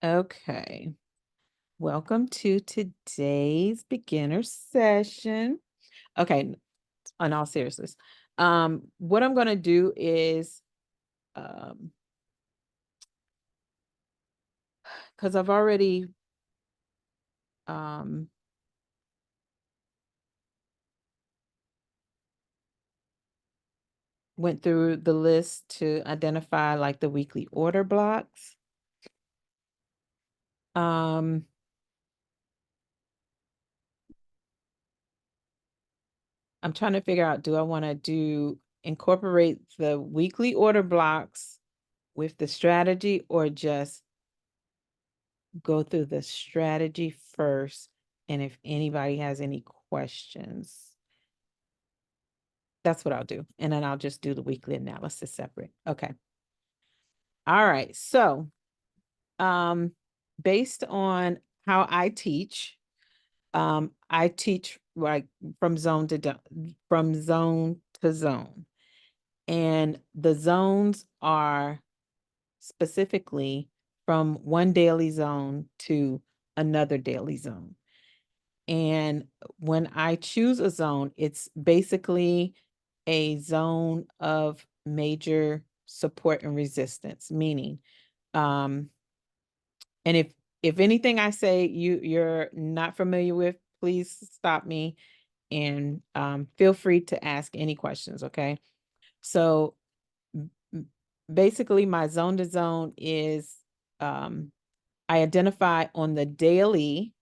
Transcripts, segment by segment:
Okay. Welcome to today's beginner session. Okay, in all seriousness. What I'm going to do is because I've already um went through the list to identify like the weekly order blocks. Um I'm trying to figure out, do I want to incorporate the weekly order blocks with the strategy, or just go through the strategy first, and if anybody has any questions, that's what I'll do. And then I'll just do the weekly analysis separate. Okay. All right. So, based on how I teach like from zone to zone. And the zones are specifically from one daily zone to another daily zone. And when I choose a zone, it's basically a zone of major support and resistance, meaning, and if anything I say you're not familiar with, please stop me and feel free to ask any questions, okay? So basically my zone to zone is I identify on the daily.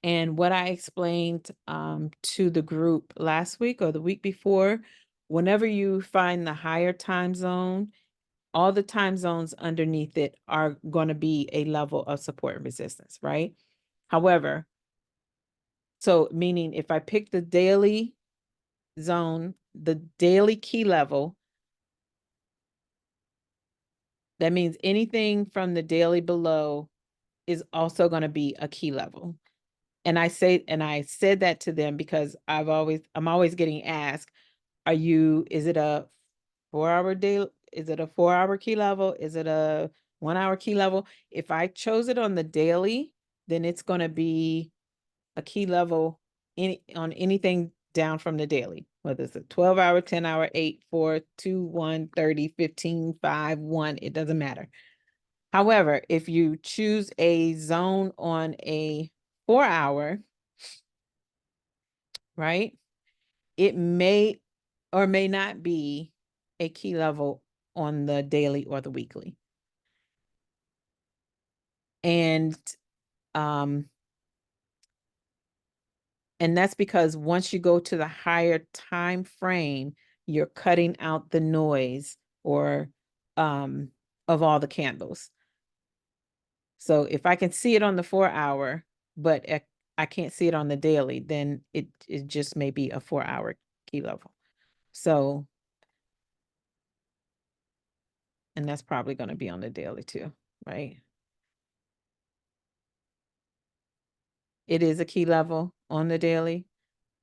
And what I explained to the group last week or the week before, whenever you find the higher time zone, all the time zones underneath it are going to be a level of support and resistance, right? However, so meaning if I pick the daily zone, the daily key level, that means anything from the daily below is also going to be a key level. And I said that to them because I'm always getting asked, is it a 4 hour day? Is it a 4 hour key level? Is it a 1 hour key level? If I chose it on the daily, then it's going to be a key level on anything down from the daily, whether it's a 12 hour, 10 hour, 8, 4, 2, 1, 30, 15, 5, 1, it doesn't matter. However, if you choose a zone on a 4 hour, right, it may or may not be a key level on the daily or the weekly. And that's because once you go to the higher time frame, you're cutting out the noise or of all the candles. So if I can see it on the 4 hour, but I can't see it on the daily, then it just may be a 4 hour key level. So, and that's probably going to be on the daily too, right? It is a key level on the daily,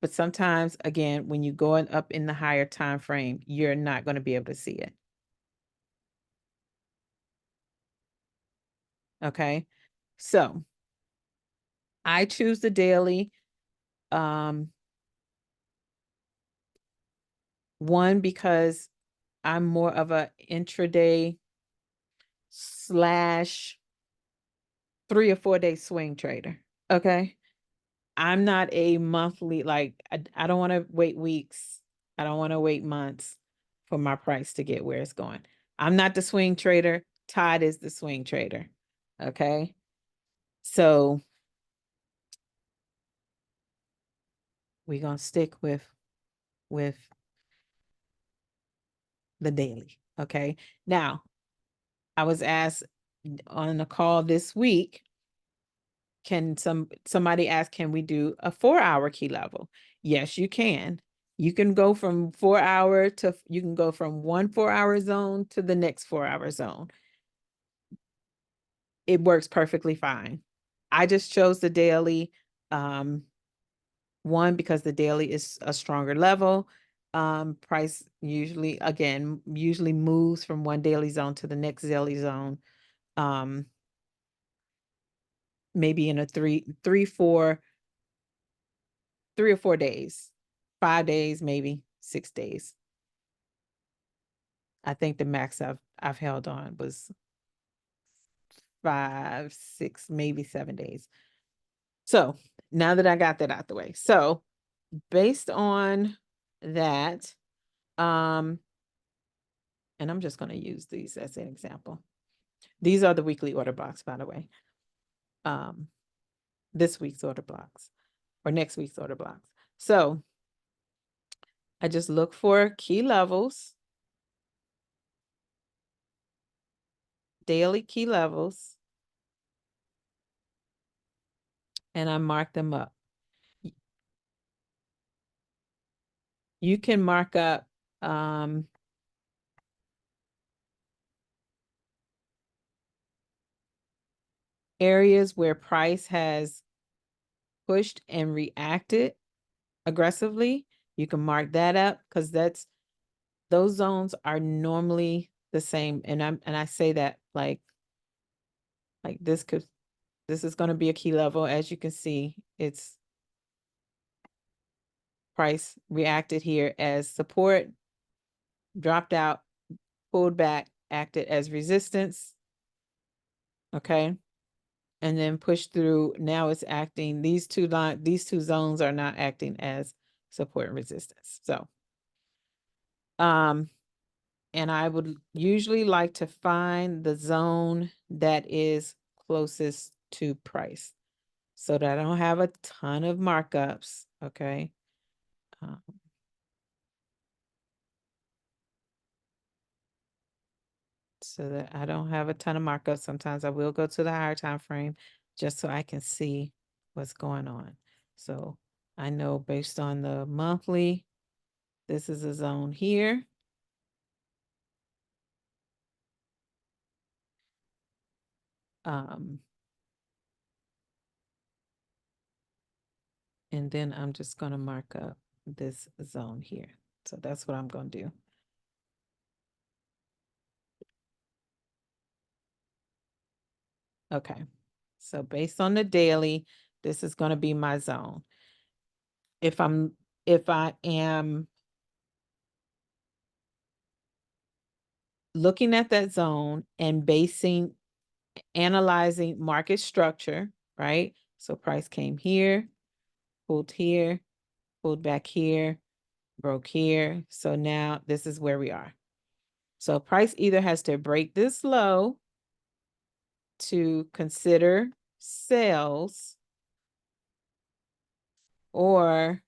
but sometimes, again, when you're going up in the higher time frame, you're not going to be able to see it. Okay. So I choose the daily. One, because I'm more of a intraday slash 3 or 4 day swing trader. Okay. I'm not a monthly, like, I don't want to wait weeks. I don't want to wait months for my price to get where it's going. I'm not the swing trader. Todd is the swing trader. Okay. So we're going to stick with the daily. Okay. Now, I was asked on a call this week, can somebody ask, can we do a 4 hour key level? Yes, you can. You can go from 4 hour to, you can go from one 4 hour zone to the next 4 hour zone. It works perfectly fine. I just chose the daily, one, because the daily is a stronger level. Price usually moves from one daily zone to the next daily zone. maybe in a 3 or 4 days, 5 days, maybe 6 days. I think the max I've held on was 5, 6, maybe 7 days. So now that I got that out the way, so based on that, and I'm just going to use these as an example. These are the weekly order blocks, by the way. This week's order blocks or next week's order blocks. So I just look for key levels, daily key levels, and I mark them up. You can mark up areas where price has pushed and reacted aggressively. You can mark that up because those zones are normally the same. And I say that like this is going to be a key level. As you can see, it's price reacted here as support, dropped out, pulled back, acted as resistance. Okay. And then pushed through. Now it's acting, these two zones are not acting as support and resistance. So, and I would usually like to find the zone that is closest to price so that I don't have a ton of markups. Okay. So that I don't have a ton of markups. Sometimes I will go to the higher time frame just so I can see what's going on. So I know based on the monthly, this is a zone here. And then I'm just going to mark up this zone here. So that's what I'm going to do. Okay. So based on the daily, this is going to be my zone. If I am looking at that zone and analyzing market structure, right? So price came here, pulled back here, broke here. So now this is where we are. So price either has to break this low to consider sales, or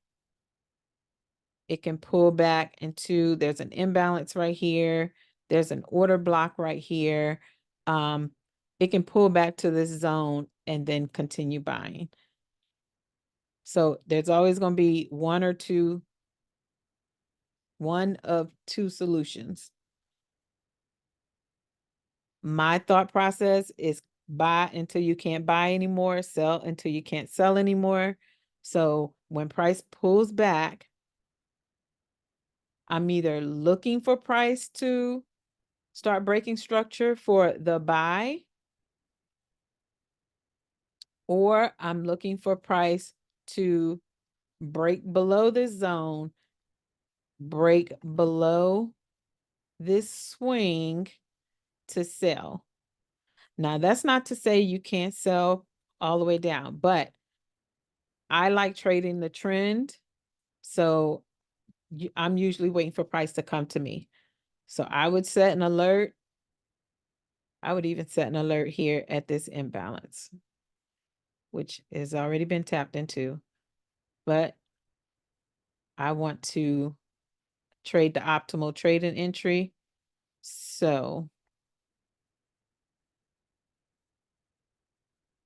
it can pull back into, there's an imbalance right here. There's an order block right here. It can pull back to this zone and then continue buying. So there's always going to be one of two solutions. My thought process is buy until you can't buy anymore, sell until you can't sell anymore. So when price pulls back, I'm either looking for price to start breaking structure for the buy, or I'm looking for price to break below this zone, break below this swing to sell. Now, that's not to say you can't sell all the way down, but I like trading the trend. So I'm usually waiting for price to come to me. So I would set an alert. I would even set an alert here at this imbalance, which has already been tapped into. But I want to trade the optimal trading entry. So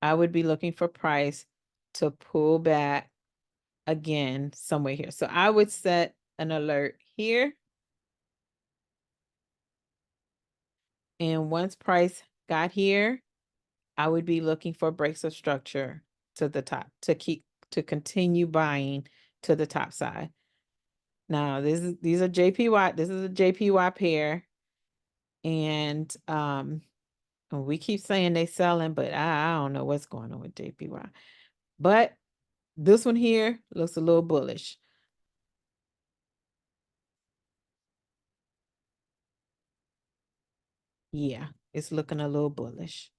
I would be looking for price to pull back again somewhere here. So I would set an alert here. And once price got here, I would be looking for breaks of structure to the top to continue buying to the top side. Now these are JPY. This is a JPY pair. And And we keep saying they selling, but I don't know what's going on with JPY. But this one here looks a little bullish. Yeah, it's looking a little bullish.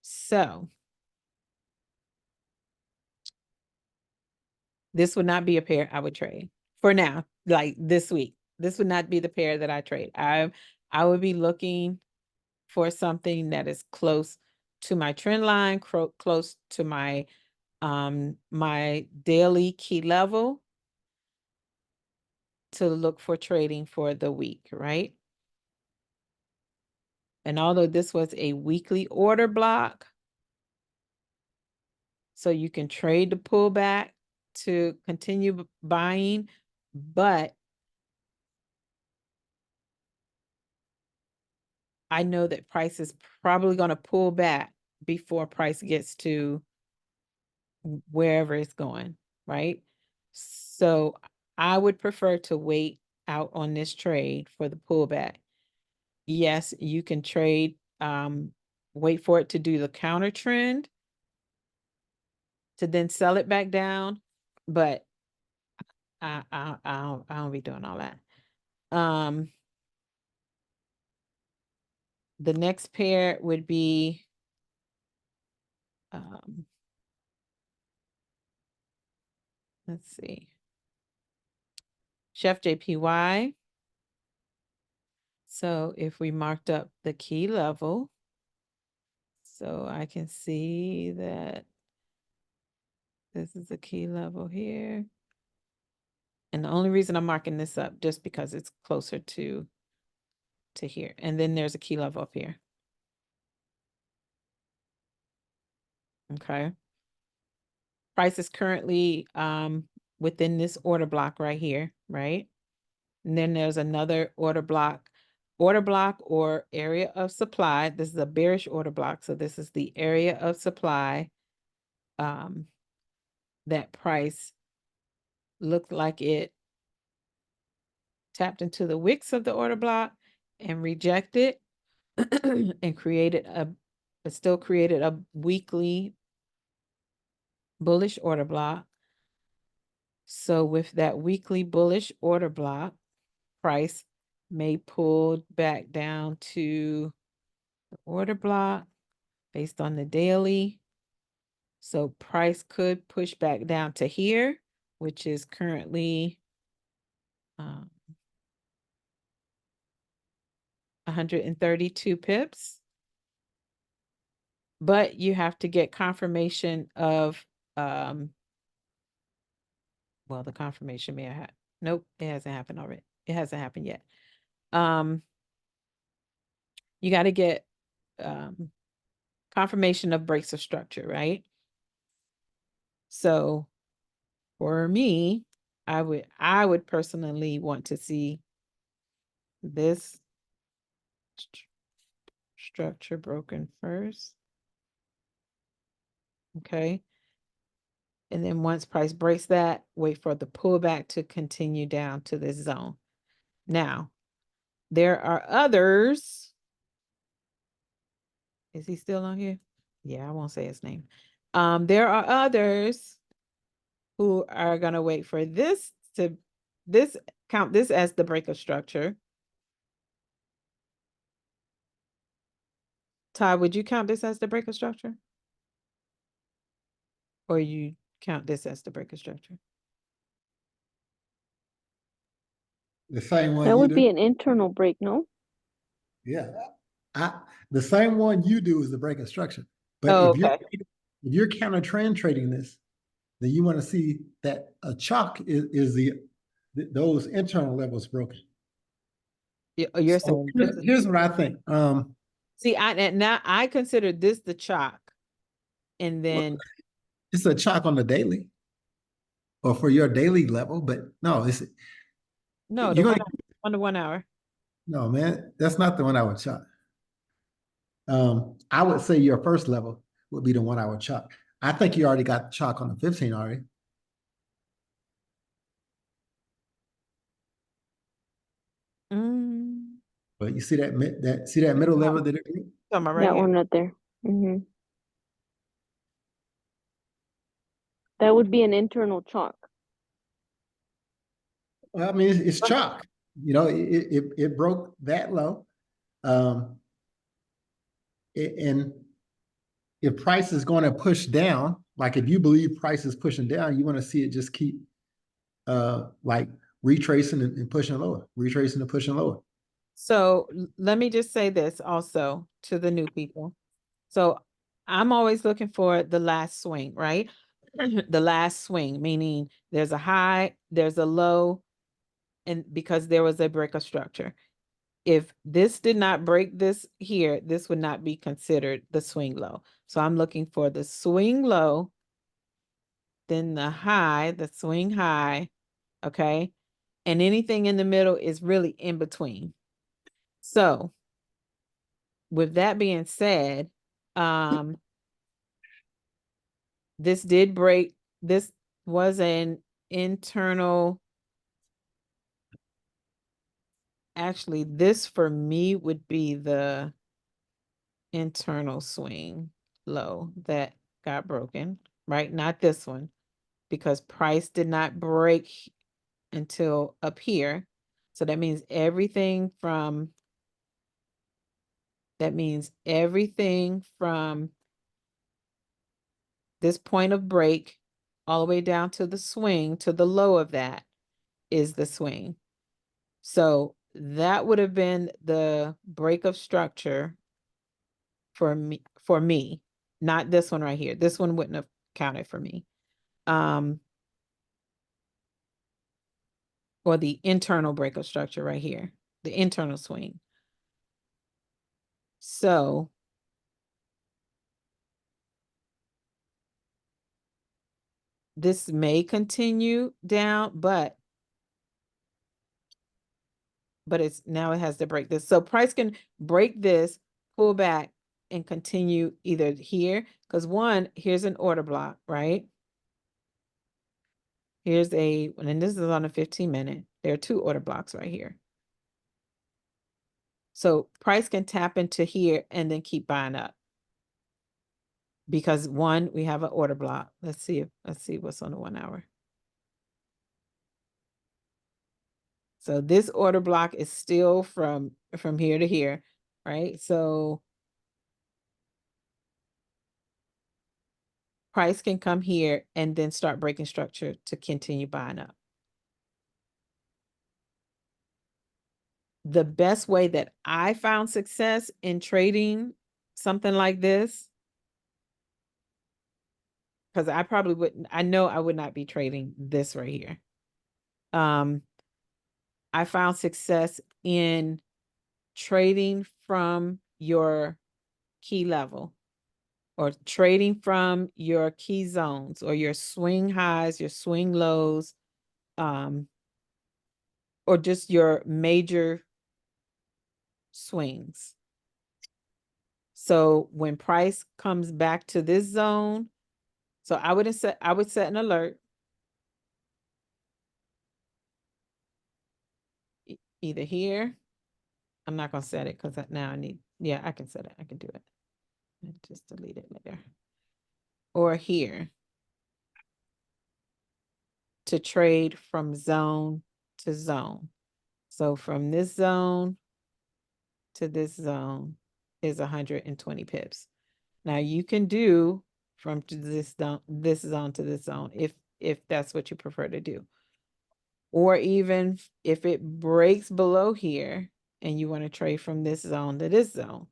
So this would not be a pair I would trade for now, like this week. This would not be the pair that I trade. I would be looking for something that is close to my trend line, close to my my daily key level to look for trading for the week, right? And although this was a weekly order block, so you can trade the pullback to continue buying, but I know that price is probably going to pull back before price gets to wherever it's going, right? So I would prefer to wait out on this trade for the pullback. Yes, you can trade, wait for it to do the counter trend to then sell it back down, but I don't be doing all that. The next pair would be let's see, Chef JPY. So if we marked up the key level, so I can see that this is a key level here. And the only reason I'm marking this up just because it's closer to here. And then there's a key level up here. Okay. Price is currently within this order block right here, right? And then there's another order block or area of supply. This is a bearish order block. So this is the area of supply that price looked like it tapped into the wicks of the order block and rejected and still created a weekly bullish order block. So with that weekly bullish order block, price may pull back down to the order block based on the daily. So price could push back down to here, which is currently 132 pips. But you have to get confirmation of, well, the confirmation may have, nope, it hasn't happened already. It hasn't happened yet. You got to get confirmation of breaks of structure, right? So for me, I would personally want to see this structure broken first. Okay. And then once price breaks that, wait for the pullback to continue down to this zone. Now, there are others. Is he still on here? Yeah, I won't say his name. There are others who are going to wait for this to count this as the break of structure. Todd, would you count this as the break of structure? Or you count this as the break of structure? The same one That you would do? be an internal break, no? Yeah. The same one you do is the break of structure. But Oh, if you're counter trend trading this, then you want to see that a chalk is those internal levels broken. You're So saying here's what I think. see, now I consider this the chalk, and then It's a chalk on the daily, or for your daily level, but no, no, you're the gonna on the 1 hour. no, man, that's not the one I would chalk. I would say your first level would be the one I would chalk. I think you already got chalk on the 15 already. Mm. But you see that middle level that it Talking about right That here. one right there. Mm-hmm. That would be an internal chalk. Well, I mean, it's chalk. You know, it broke that low. And if price is going to push down, like if you believe price is pushing down, you want to see it just keep like retracing and pushing lower, retracing and pushing lower. So let me just say this also to the new people. So I'm always looking for the last swing, right? The last swing, meaning there's a high, there's a low, and because there was a break of structure. If this did not break this here, this would not be considered the swing low. So I'm looking for the swing low, then the high, the swing high, okay? And anything in the middle is really in between. So with that being said, this did break, this was an internal, actually this for me would be the internal swing low that got broken, right? Not this one, because price did not break until up here. So that means everything from this point of break all the way down to the swing, to the low of that is the swing. So that would have been the break of structure for me, not this one right here. This one wouldn't have counted for me. Or the internal break of structure right here, the internal swing. So this may continue down, but it's now it has to break this. So price can break this, pull back, and continue either here, because one, here's an order block, right? Here's and this is on a 15-minute. There are two order blocks right here. So price can tap into here and then keep buying up. Because one, we have an order block. Let's see what's on the 1 hour. So this order block is still from here to here, right? So price can come here and then start breaking structure to continue buying up. The best way that I found success in trading something like this, because I probably wouldn't, I know I would not be trading this right here. I found success in trading from your key level, or trading from your key zones, or your swing highs, your swing lows, or just your major swings. So when price comes back to this zone, so I would set an alert. Either here, I'm not gonna set it because now I can set it. I can do it. And just delete it later. Or here to trade from zone to zone. So from this zone to this zone is 120 pips. Now you can do from this zone to this zone if that's what you prefer to do. Or even if it breaks below here and you want to trade from this zone to this zone.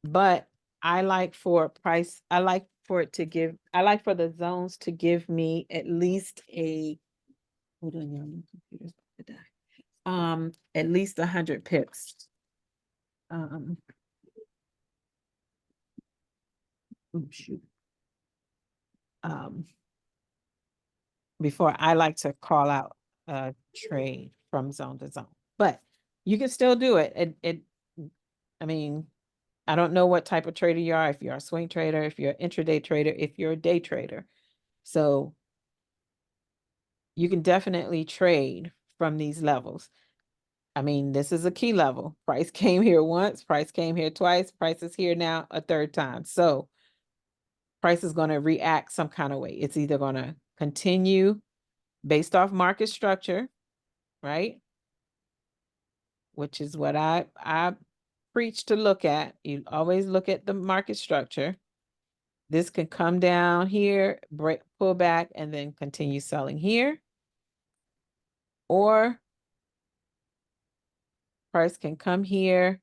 But I like for the zones to give me at least hold on, y'all, my computer's about to die. At least 100 pips. Oh, shoot. Before I like to call out a trade from zone to zone, but you can still do it. I mean, I don't know what type of trader you are, if you're a swing trader, if you're an intraday trader, if you're a day trader. So you can definitely trade from these levels. I mean, this is a key level. Price came here once, price came here twice, price is here now a third time. So price is going to react some kind of way. It's either going to continue based off market structure, right? Which is what I preach to look at. You always look at the market structure. This can come down here, break, pull back, and then continue selling here. Or price can come here,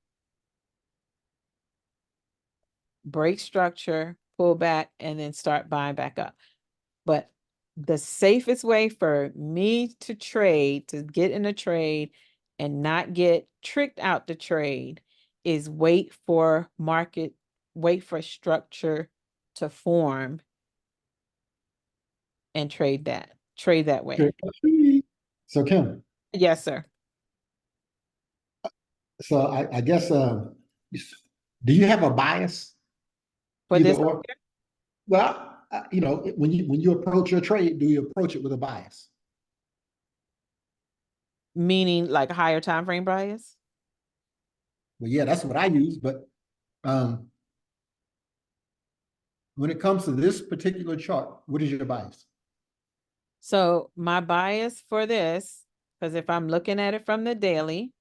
break structure, pull back, and then start buying back up. But the safest way for me to trade, to get in a trade and not get tricked out the trade, is wait for structure to form and trade that way. So Kim, Yes, sir. so I guess, do you have a bias? For Either this, or? Well, you know, when you approach your trade, do you approach it with a bias? meaning like higher time frame bias? Well, yeah, that's what I use, but when it comes to this particular chart, what is your bias? So my bias for this, because if I'm looking at it from the daily,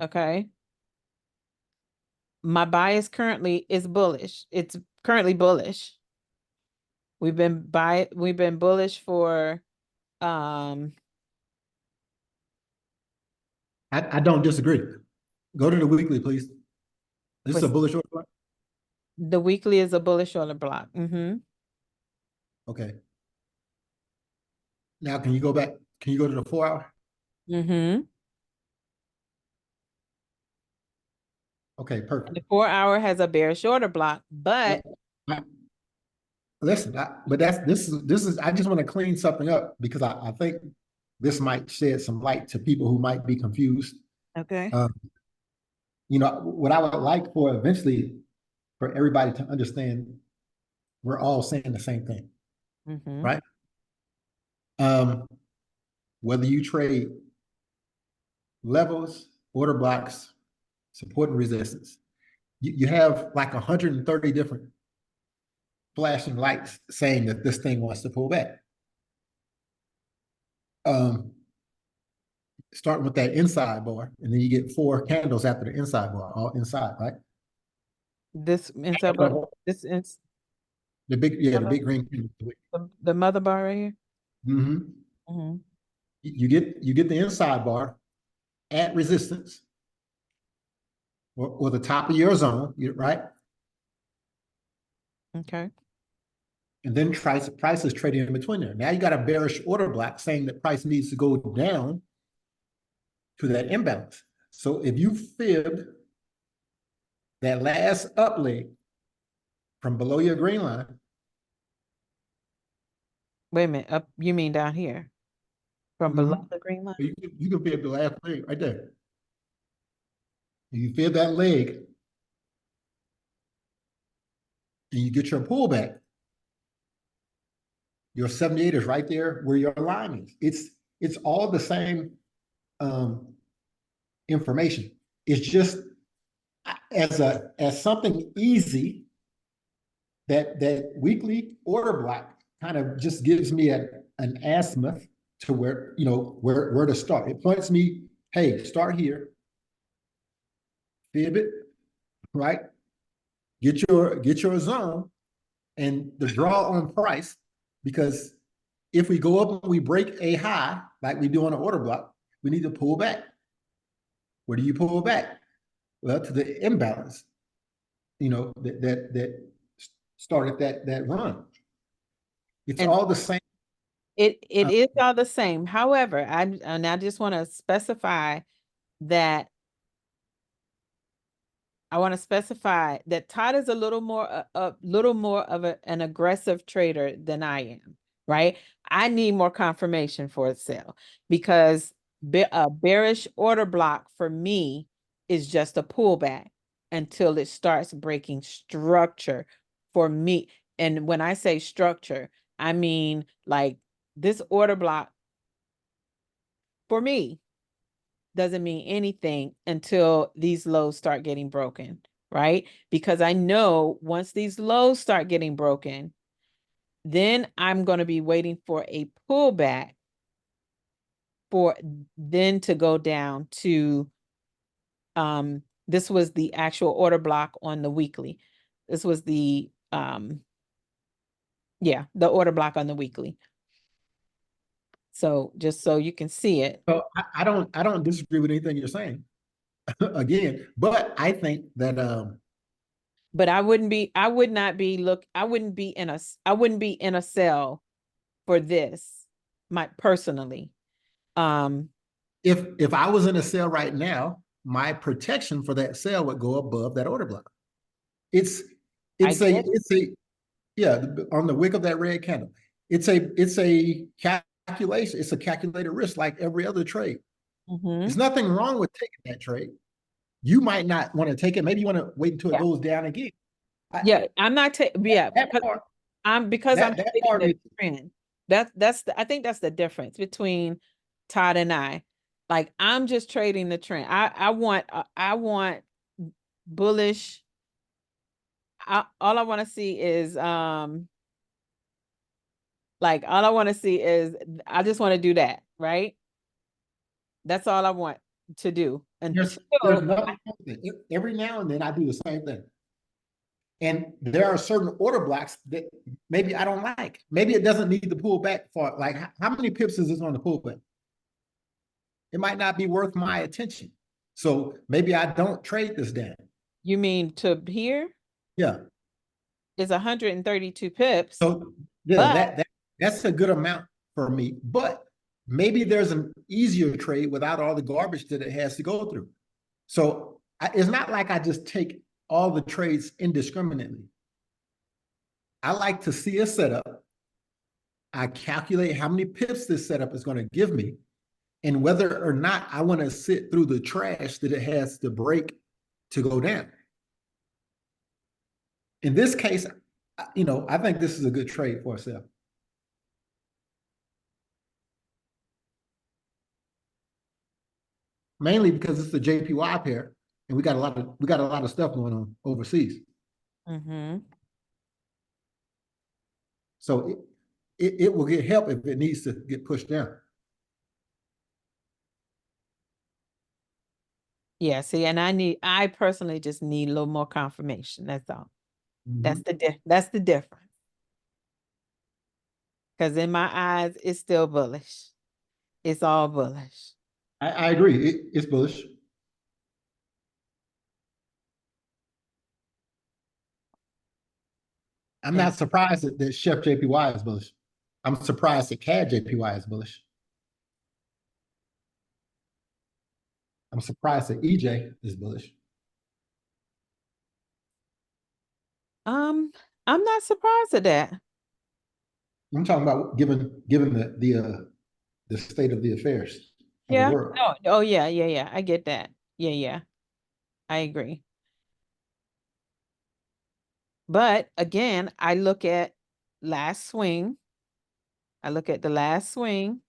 okay, my bias currently is bullish. It's currently bullish. We've been bullish for I don't disagree. Go to the weekly, please. This is a bullish order block? the weekly is a bullish order block. Mm-hmm. Okay. Now, can you go back? Can you go to the 4 hour? Mm-hmm. Okay, perfect. The 4 hour has a bearish order block, but Listen, but this is I just want to clean something up because I think this might shed some light to people who might be confused. okay. You know, what I would like for eventually for everybody to understand, we're all saying the same thing, Mm-hmm. right? Whether you trade levels, order blocks, support and resistance, you have like 130 different flashing lights saying that this thing wants to pull back. Starting with that inside bar, and then you get 4 candles after the inside bar, all inside, right? This inside bar, The big green candle. the mother bar right here. Mm-hmm. Mm-hmm. You get the inside bar at resistance or the top of your zone, right? Okay. And then price is trading in between there. Now you got a bearish order block saying that price needs to go down to that imbalance. So if you fib that last up leg from below your green line. Wait a minute. Up, you mean down here? From below the green line? You can fib the last leg right there. You fib that leg and you get your pullback. Your 78 is right there where your line is. It's all the same information. It's just as something easy, that weekly order block kind of just gives me an azimuth to where, you know, where to start. It points me, hey, start here, fib it, right? Get your zone and the draw on price, because if we go up and we break a high like we do on an order block, we need to pull back. Where do you pull back? Well, to the imbalance, you know, that started that run. It's And all the same. it is all the same. However, I just want to specify that Todd is a little more of an aggressive trader than I am, right? I need more confirmation for a sell, because a bearish order block for me is just a pullback until it starts breaking structure for me. And when I say structure, I mean like this order block for me doesn't mean anything until these lows start getting broken, right? Because I know once these lows start getting broken, then I'm going to be waiting for a pullback for then to go down to, this was the actual order block on the weekly. This was the, yeah, the order block on the weekly. So just so you can see it. So I don't disagree with anything you're saying. Again, but I think that But I wouldn't be I wouldn't be in a sell for this, personally. if I was in a sale right now, my protection for that sale would go above that order block. It's get it. it's a yeah, on the wick of that red candle. It's a calculation, it's a calculated risk like every other trade. Mhm. There's nothing wrong with taking that trade. You might not want to take it. Maybe you want to wait until Yeah. it goes down again. Yeah, I'm not taking, yeah, That because part, I'm that taking part the is, trend. I think that's the difference between Todd and I. Like, I'm just trading the trend. I want bullish. All I want to see is like all I want to see is I just want to do that, right? That's all I want to do there's until nothing wrong with it. Every now and then I do the same thing. And there are certain order blocks that maybe I don't like. Maybe it doesn't need to pull back for like how many pips is this on the pullback? It might not be worth my attention. So maybe I don't trade this down. you mean to here Yeah. is 132 pips, So yeah, but that's a good amount for me. But maybe there's an easier trade without all the garbage that it has to go through. So it's not like I just take all the trades indiscriminately. I like to see a setup. I calculate how many pips this setup is going to give me, and whether or not I want to sit through the trash that it has to break to go down. In this case, I think this is a good trade for a sell. Mainly because it's the JPY pair, and we got a lot of stuff going on overseas. mm-hmm. So it will get help if it needs to get pushed down. Yeah, see, and I personally just need a little more confirmation. That's all. That's the difference. Because in my eyes, it's still bullish. It's all bullish. I agree. It's bullish. I'm And not surprised that Chef JPY is bullish. I'm surprised that CAD JPY is bullish. I'm surprised that EJ is bullish. I'm not surprised at that. I'm talking about given the state of the affairs of the Yeah. world. No, oh yeah. I get that. Yeah. I agree. But again, I look at last swing. I look at the last swing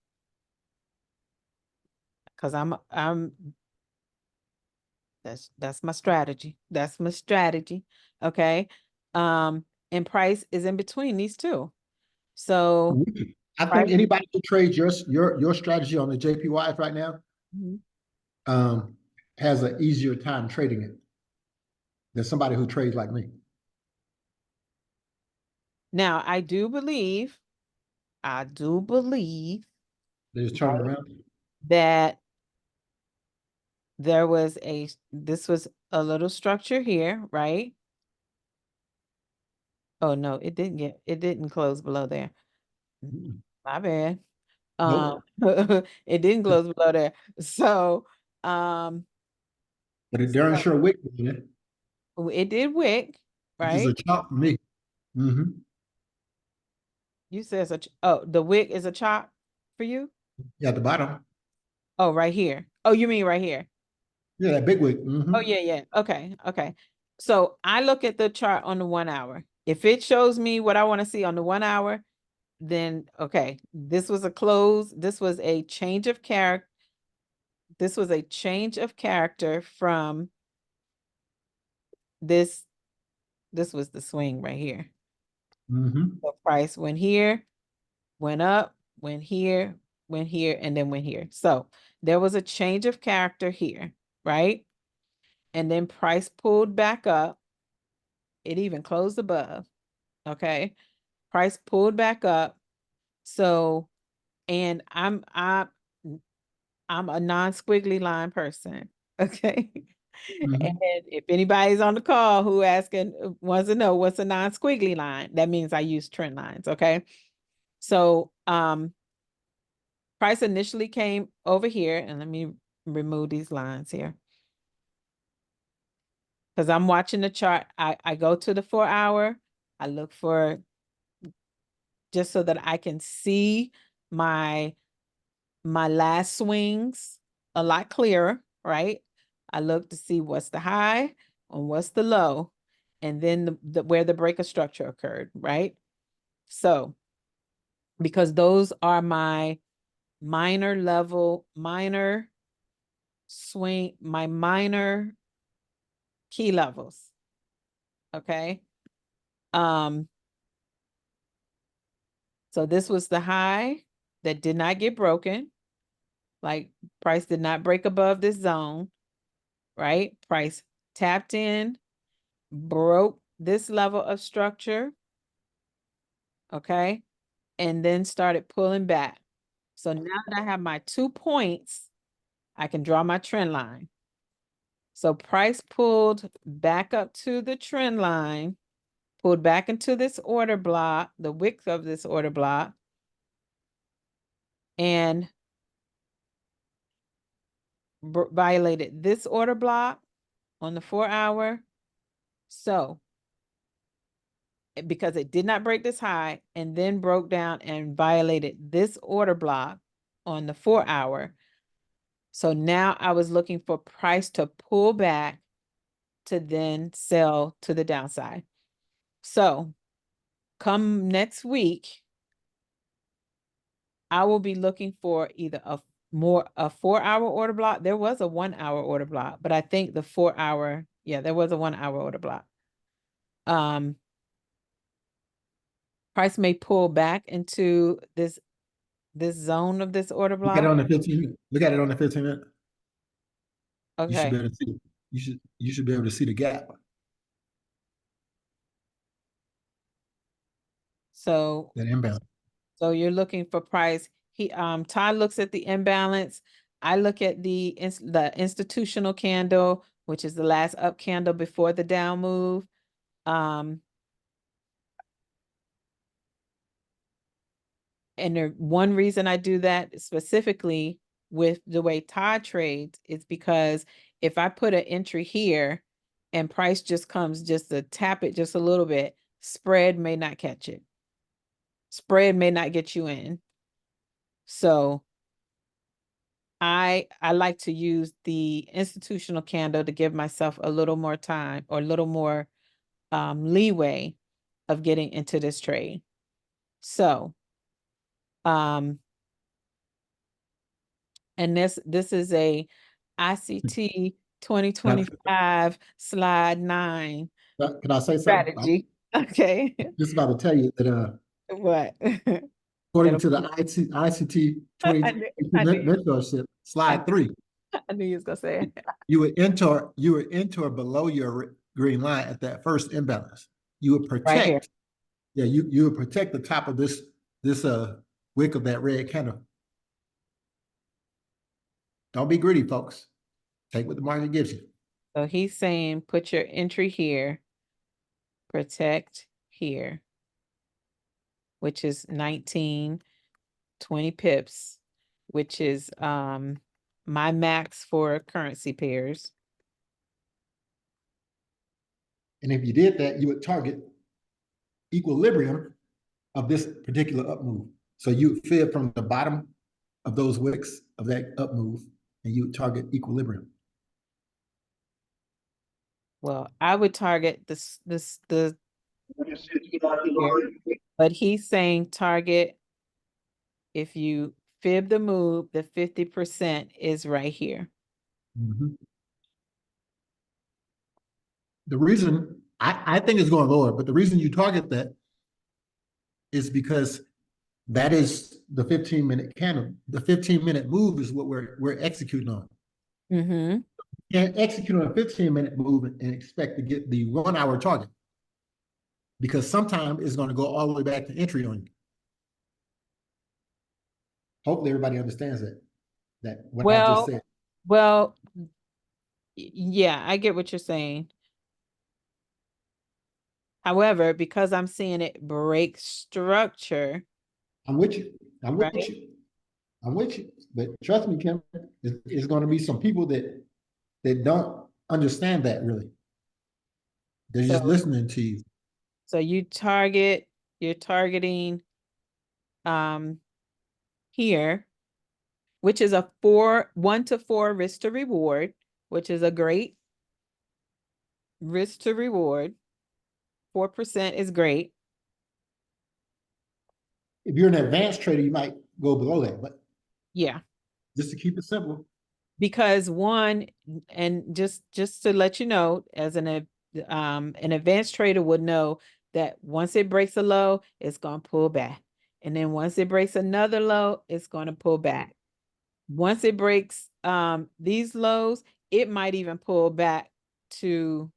because that's my strategy. That's my strategy. Okay. And price is in between these two. So I think price, anybody who trades your strategy on the JPYs right now Mhm. has an easier time trading it than somebody who trades like me. Now I do believe They just turn it around. that this was a little structure here, right? Oh no, it didn't close below there. My bad. Nope. It didn't close below there. So, But it darn sure wick, man, it did wick, which is a right? chop for me. You said such, oh, the wick is a chop for you? Yeah, at the bottom. Oh, right here. Oh, you mean right here? Yeah, that big wick. Oh, yeah. Okay. So I look at the chart on the 1 hour. If it shows me what I want to see on the 1 hour, then okay, this was a close. This was a change of character, this was a change of character from this. This was the swing right here. Mm-hmm. The price went here, went up, went here, and then went here. So there was a change of character here, right? And then price pulled back up. It even closed above. Okay. Price pulled back up. So, and I'm a non-squiggly line person. Okay. Mhm. And if anybody's on the call who wants to know what's a non-squiggly line, that means I use trend lines. Okay. So, price initially came over here, and let me remove these lines here. Because I'm watching the chart. I go to the 4 hour, I look for, just so that I can see my last swings a lot clearer, right? I look to see what's the high and what's the low, and then where the break of structure occurred, right? So, because those are my minor swing, my minor key levels. Okay. So this was the high that did not get broken. Like, price did not break above this zone, right? Price tapped in, broke this level of structure, okay? And then started pulling back. So now that I have my 2 points, I can draw my trend line. So price pulled back up to the trend line, pulled back into this order block, the wick of this order block, and violated this order block on the 4 hour. So, because it did not break this high and then broke down and violated this order block on the 4 hour. So now I was looking for price to pull back to then sell to the downside. So come next week, I will be looking for either a 4 hour order block. There was a 1 hour order block, but I think the 4 hour, yeah, there was a 1 hour order block. Price may pull back into this zone of this order Look at it block. on the 15 minute. Look at it on the 15 minute. You should be Okay, able to see it. You should be able to see the gap. so That imbalance. you're looking for price. Todd looks at the imbalance. I look at the institutional candle, which is the last up candle before the down move. And one reason I do that specifically with the way Todd trades is because if I put an entry here and price just comes just to tap it just a little bit, spread may not catch it. Spread may not get you in. So I like to use the institutional candle to give myself a little more time or a little more leeway of getting into this trade. So, and this is a ICT 2025 slide 9 Can I say something? strategy. Okay. Just about to tell you that What? according That'll- to the ICT I 20 knew, mentorship, slide 3, I knew you was gonna say it. you would enter below your green line at that first imbalance. You would Right here. protect, yeah, you would protect the top of this wick of that red candle. Don't be greedy, folks. Take what the market gives you. So he's saying put your entry here, protect here, which is 19, 20 pips, which is my max for currency pairs. And if you did that, you would target equilibrium of this particular up move. So you would fib from the bottom of those wicks of that up move, and you would target equilibrium. Well, I would target the here, but he's saying target if you fib the move, the 50% is right here. Mhm. The reason I think it's going lower, but the reason you target that is because that is the 15-minute candle. The 15-minute move is what we're executing on. Mm-hmm. Can't execute on a 15-minute move and expect to get the 1 hour target, because sometimes it's going to go all the way back to entry on you. Hopefully everybody understands that what I just said. Well, yeah, I get what you're saying. However, because I'm seeing it break structure, I'm with you. I'm with right? you. I'm with you. But trust me, Kim, it's going to be some people that don't understand that really. They're just So, listening to you. so you're targeting here, which is a 1 to 4 risk to reward, which is a great risk to reward. 4% is great. If you're an advanced trader, you might go below that, but Yeah. just to keep it simple. Because one, and just to let you know, as an advanced trader would know that once it breaks a low, it's gonna pull back. And then once it breaks another low, it's gonna pull back. Once it breaks these lows, it might even pull back to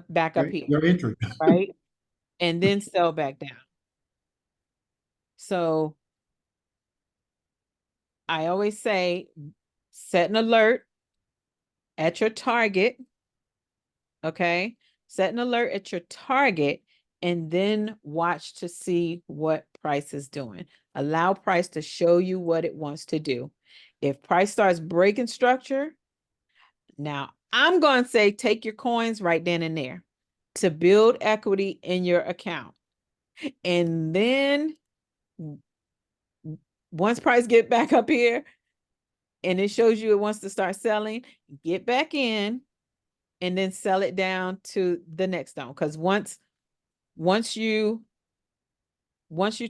back up here, Your entry. right? And then sell back down. So I always say set an alert at your target. Okay. Set an alert at your target and then watch to see what price is doing. Allow price to show you what it wants to do. If price starts breaking structure, now I'm going to say take your coins right then and there to build equity in your account. And then once price get back up here and it shows you it wants to start selling, get back in and then sell it down to the next zone. Because once you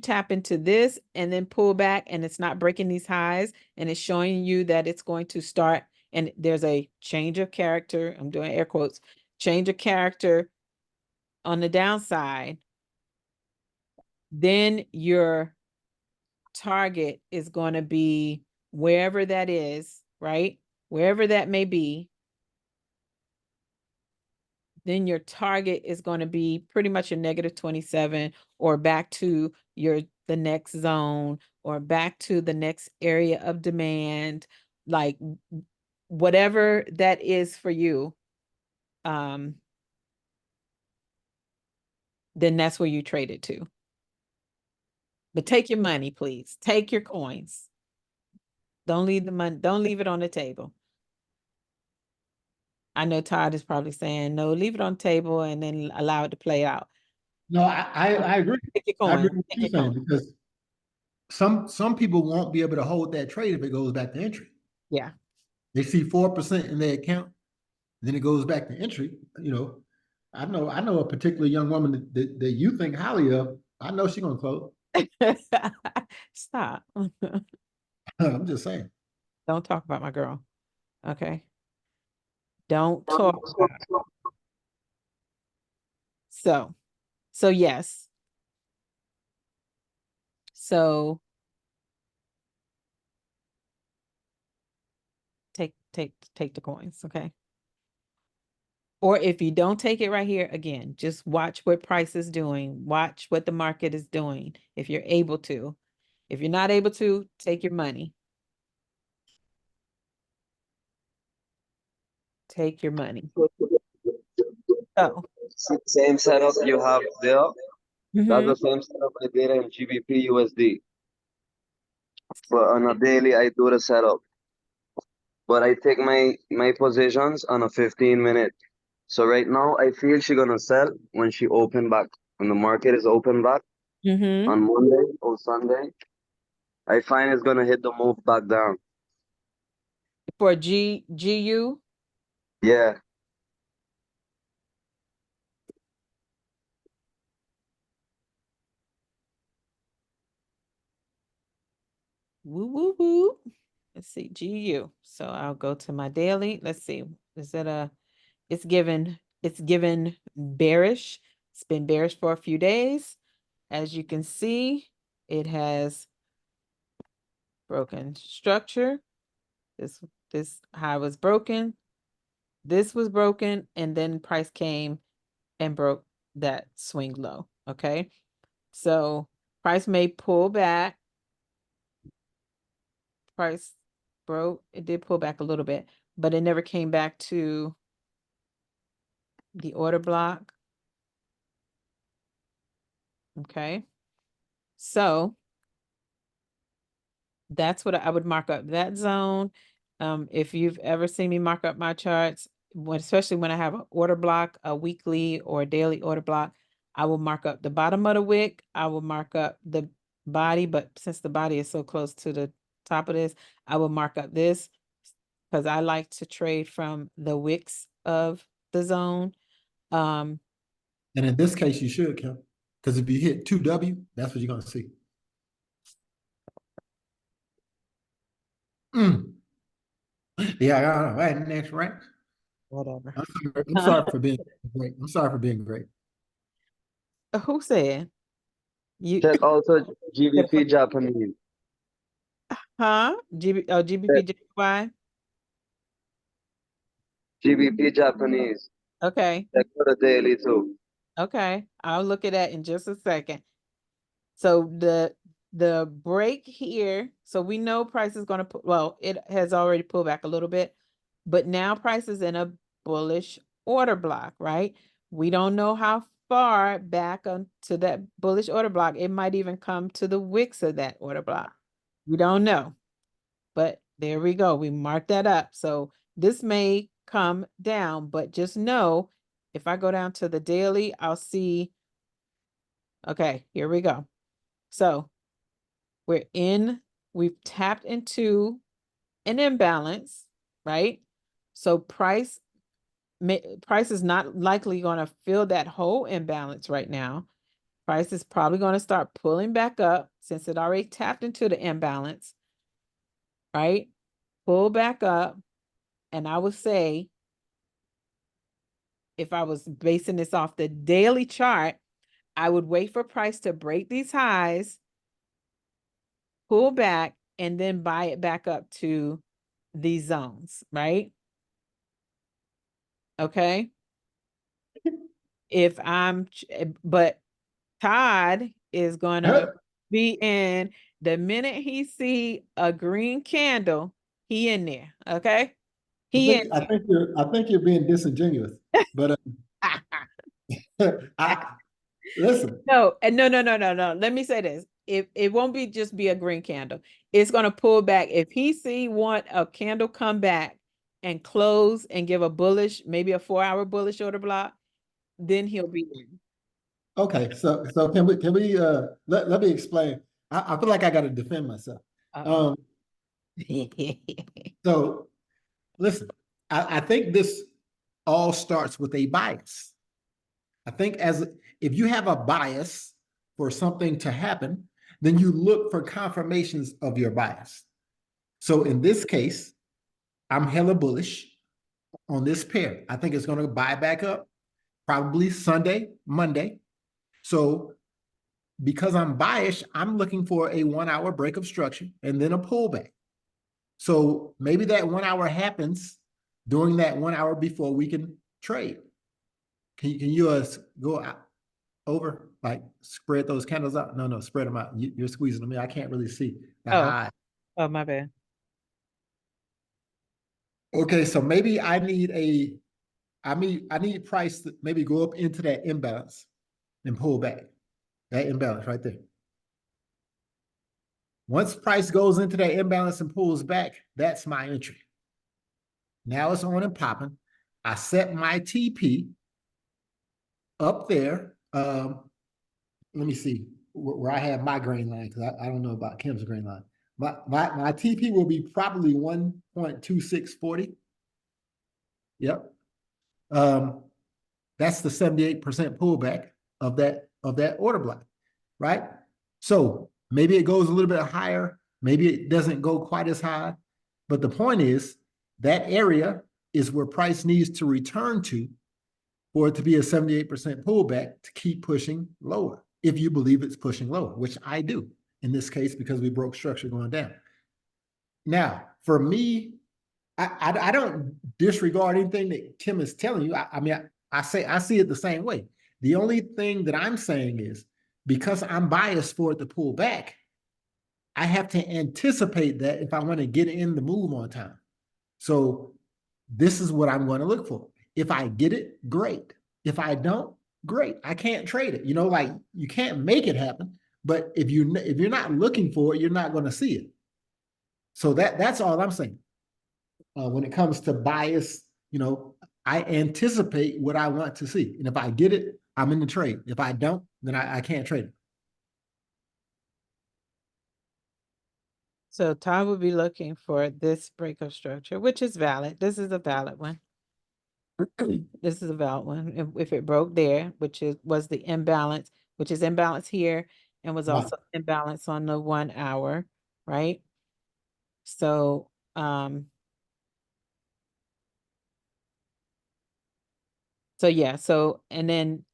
tap into this and then pull back and it's not breaking these highs and it's showing you that it's going to start and there's a change of character, I'm doing air quotes, change of character on the downside, then your target is going to be wherever that is, right? Wherever that may be, then your target is going to be pretty much a negative 27 or back to the next zone or back to the next area of demand, like whatever that is for you. Then that's where you trade it to. But take your money, please. Take your coins. Don't leave the money, don't leave it on the table. I know Todd is probably saying, no, leave it on the table and then allow it to play out. No, I agree. Take your I agree coin. with Take you your saying, coin. because some people won't be able to hold that trade if it goes back to entry. Yeah. They see 4% in their account, then it goes back to entry. I know a particular young woman that you think highly of. I know she's gonna close. Stop. I'm just saying. Don't talk about my girl. Okay. Don't talk about her. So yes. So take the coins, okay? Or if you don't take it right here, again, just watch what price is doing. Watch what the market is doing if you're able to. If you're not able to, take your money. Take your money. Oh. Same setup you have there. That's Mhm. the same setup I did in GBP USD. But on a daily, I do the setup. But I take my positions on a 15-minute. So right now, I feel she gonna sell when she open back. When the market is open back Mhm. on Monday or Sunday, I find it's gonna hit the move back down. For GU. Yeah. Woo, woo, woo. Let's see, GU. So I'll go to my daily. Let's see. Is it it's given bearish. It's been bearish for a few days. As you can see, it has broken structure. This high was broken. This was broken, and then price came and broke that swing low. Okay. So price may pull back. Price broke. It did pull back a little bit, but it never came back to the order block. Okay. So that's what I would mark up that zone. If you've ever seen me mark up my charts, especially when I have an order block, a weekly or a daily order block, I will mark up the bottom of the wick. I will mark up the body, but since the body is so close to the top of this, I will mark up this because I like to trade from the wicks of the zone. And in this case, you should, Kim, because if you hit 2W, that's what you're gonna see. Yeah, I got right next rank. Whatever. I'm sorry for being great. I'm sorry for being great. Who said? You Check also GBP Japanese. huh? GBPJY? GBP Japanese. Okay. Check for the daily too. Okay. I'll look at that in just a second. So the break here, so we know price is going to put, well, it has already pulled back a little bit, but now price is in a bullish order block, right? We don't know how far back onto that bullish order block. It might even come to the wicks of that order block. We don't know. But there we go. We marked that up. So this may come down, but just know if I go down to the daily, I'll see. Okay, here we go. So we've tapped into an imbalance, right? So price is not likely going to fill that whole imbalance right now. Price is probably going to start pulling back up since it already tapped into the imbalance, right? Pull back up. And I would say, if I was basing this off the daily chart, I would wait for price to break these highs, pull back, and then buy it back up to these zones, right? Okay. But Todd is gonna be in the minute he see a green candle, he in there. Okay. I think you're being disingenuous, but listen. No. Let me say this. It won't be just be a green candle. It's gonna pull back. If he see a candle come back and close and give a bullish, maybe a 4-hour bullish order block, then he'll be in. Okay, so can we let me explain. I feel like I got to defend myself. Uh-oh. So listen, I think this all starts with a bias. I think if you have a bias for something to happen, then you look for confirmations of your bias. So in this case, I'm hella bullish on this pair. I think it's going to buy back up probably Sunday, Monday. So because I'm biased, I'm looking for a 1-hour break of structure and then a pullback. So maybe that 1 hour happens during that 1 hour before we can trade. Can you go out, over, like spread those candles out? No, spread them out. You're squeezing them in. I can't really see the high. Oh, my bad. Okay, so maybe I need price to maybe go up into that imbalance and pull back. That imbalance right there. Once price goes into that imbalance and pulls back, that's my entry. Now it's on and popping. I set my TP up there. Let me see where I have my green line, because I don't know about Kim's green line. My TP will be probably 1.2640. Yep. That's the 78% pullback of that order block, right? So maybe it goes a little bit higher Maybe it doesn't go quite as high, but the point is that area is where price needs to return to for it to be a 78% pullback to keep pushing lower, if you believe it's pushing lower, which I do in this case because we broke structure going down. Now, for me, I don't disregard anything that Tim is telling you. I see it the same way. The only thing that I'm saying is because I'm biased for it to pull back, I have to anticipate that if I want to get in the move on time. So this is what I'm going to look for. If I get it, great. If I don't, great. I can't trade it. Like you can't make it happen, but if you're not looking for it, you're not going to see it. So that's all I'm saying. When it comes to bias, I anticipate what I want to see. And if I get it, I'm in the trade. If I don't, then I can't trade it. So Todd would be looking for this breakup structure, which is valid. This is a valid one. This is a valid one. If it broke there, was the imbalance, which is imbalance here, and was Right. also imbalance on the 1 hour, right? So, yeah, and then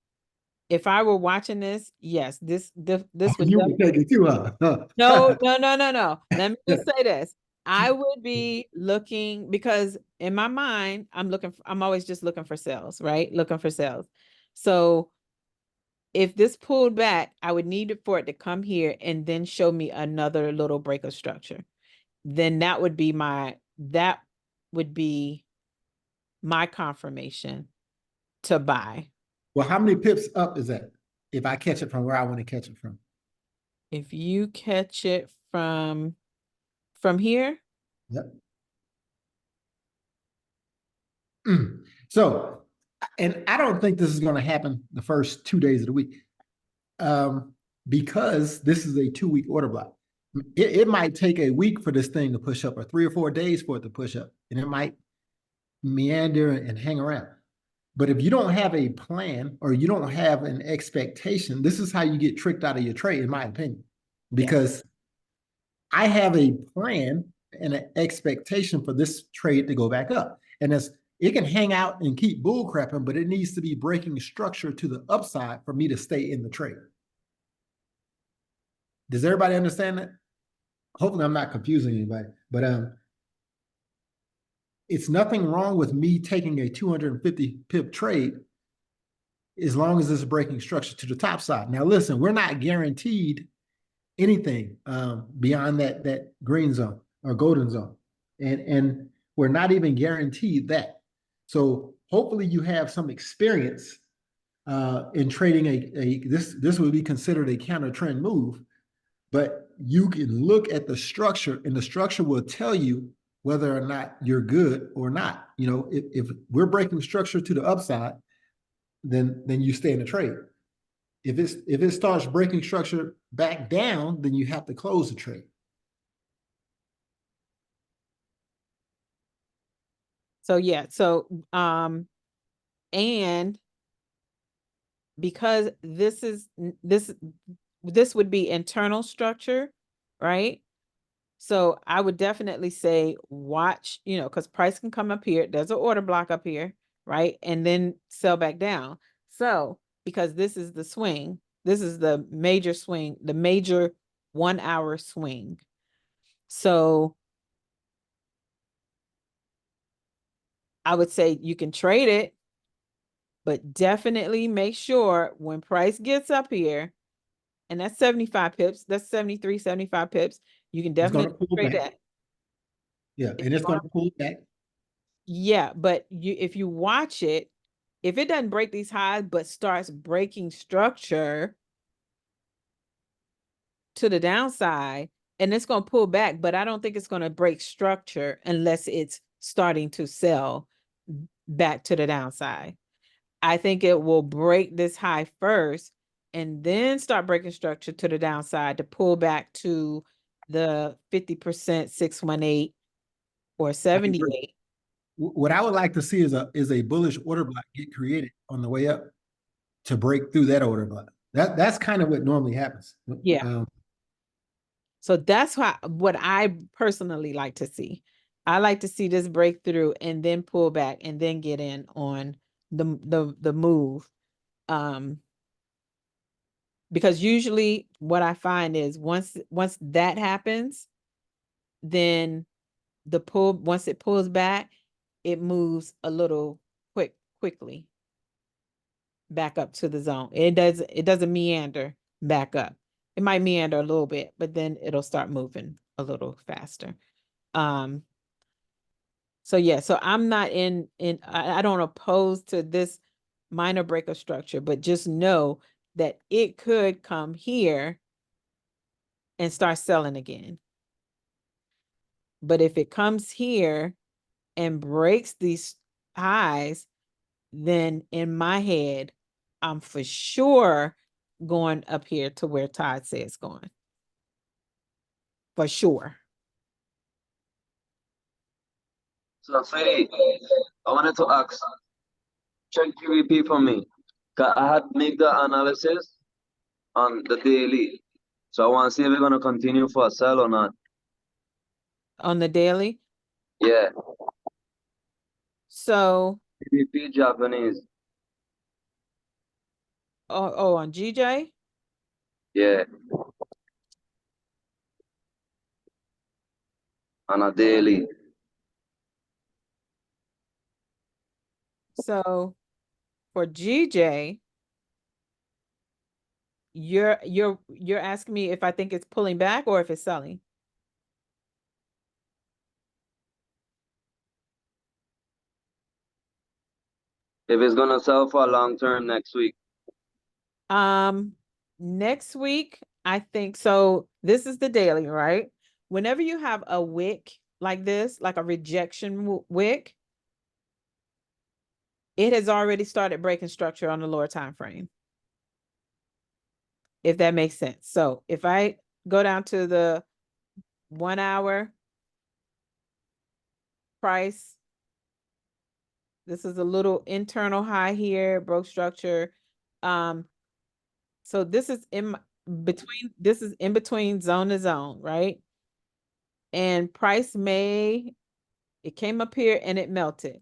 if I were watching this, yes, this would You would take it too, huh? no. Let me just say this. I would be looking because in my mind, I'm always just looking for sales, right? Looking for sales. So if this pulled back, I would need it for it to come here and then show me another little break of structure. Then that would be my confirmation to buy. Well, how many pips up is that if I catch it from where I want to catch it from? If you catch it from here, Yep. So, and I don't think this is going to happen the first 2 days of the week, because this is a 2-week order block. It might take a week for this thing to push up, or 3 or 4 days for it to push up, and it might meander and hang around. But if you don't have a plan or you don't have an expectation, this is how you get tricked out of your trade, in my opinion, because I have a plan and an expectation for this trade to go back up. And it can hang out and keep bull crapping, but it needs to be breaking structure to the upside for me to stay in the trade. Does everybody understand that? Hopefully I'm not confusing anybody, but it's nothing wrong with me taking a 250 pip trade as long as it's breaking structure to the top side. Now, listen, we're not guaranteed anything beyond that green zone or golden zone. And we're not even guaranteed that. So hopefully you have some experience in trading this would be considered a counter trend move, but you can look at the structure and the structure will tell you whether or not you're good or not. If we're breaking structure to the upside, then you stay in the trade. If it starts breaking structure back down, then you have to close the trade. So yeah, and because this would be internal structure, right? So I would definitely say watch, because price can come up here. There's an order block up here, right? And then sell back down. So because this is the swing, this is the major swing, the major 1 hour swing. So I would say you can trade it, but definitely make sure when price gets up here, and that's 75 pips, that's 73, 75 pips, you can definitely trade that. Yeah, and it's going to pull back. Yeah, but if you watch it, if it doesn't break these highs, but starts breaking structure to the downside, and it's going to pull back, but I don't think it's going to break structure unless it's starting to sell back to the downside. I think it will break this high first and then start breaking structure to the downside to pull back to the 50% 618 or 78. What I would like to see is a bullish order block get created on the way up to break through that order block. That's kind of what normally happens. Yeah. So that's what I personally like to see. I like to see this breakthrough and then pull back and then get in on the move. Because usually what I find is once that happens, then once it pulls back, it moves a little quickly back up to the zone. It doesn't meander back up. It might meander a little bit, but then it'll start moving a little faster. So yeah, so I'm not I don't oppose to this minor break of structure, but just know that it could come here and start selling again. But if it comes here and breaks these highs, then in my head, I'm for sure going up here to where Todd says it's going. For sure. So, Freddy, I wanted to ask, check GBP for me. 'Cause I had made the analysis on the daily. So I want to see if we're going to continue for a sell or not. On the daily. Yeah, So, GBP Japanese. on GJ? Yeah. On a daily. So for GJ, you're asking me if I think it's pulling back or if it's selling. If it's going to sell for a long term next week. Next week, I think so. This is the daily, right? Whenever you have a wick like this, like a rejection wick, it has already started breaking structure on the lower time frame. If that makes sense. So if I go down to the 1 hour price, this is a little internal high here, broke structure. So this is in between zone to zone, right? And price it came up here and it melted.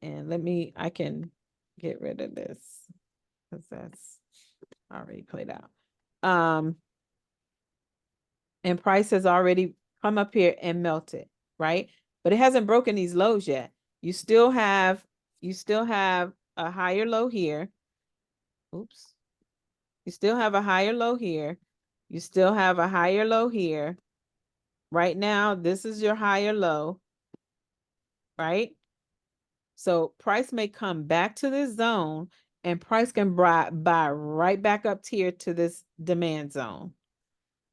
And I can get rid of this because that's already played out. And price has already come up here and melted, right? But it hasn't broken these lows yet. You still have a higher low here. Oops. You still have a higher low here. You still have a higher low here. Right now, this is your higher low, right? So price may come back to this zone and price can buy right back up here to this demand zone.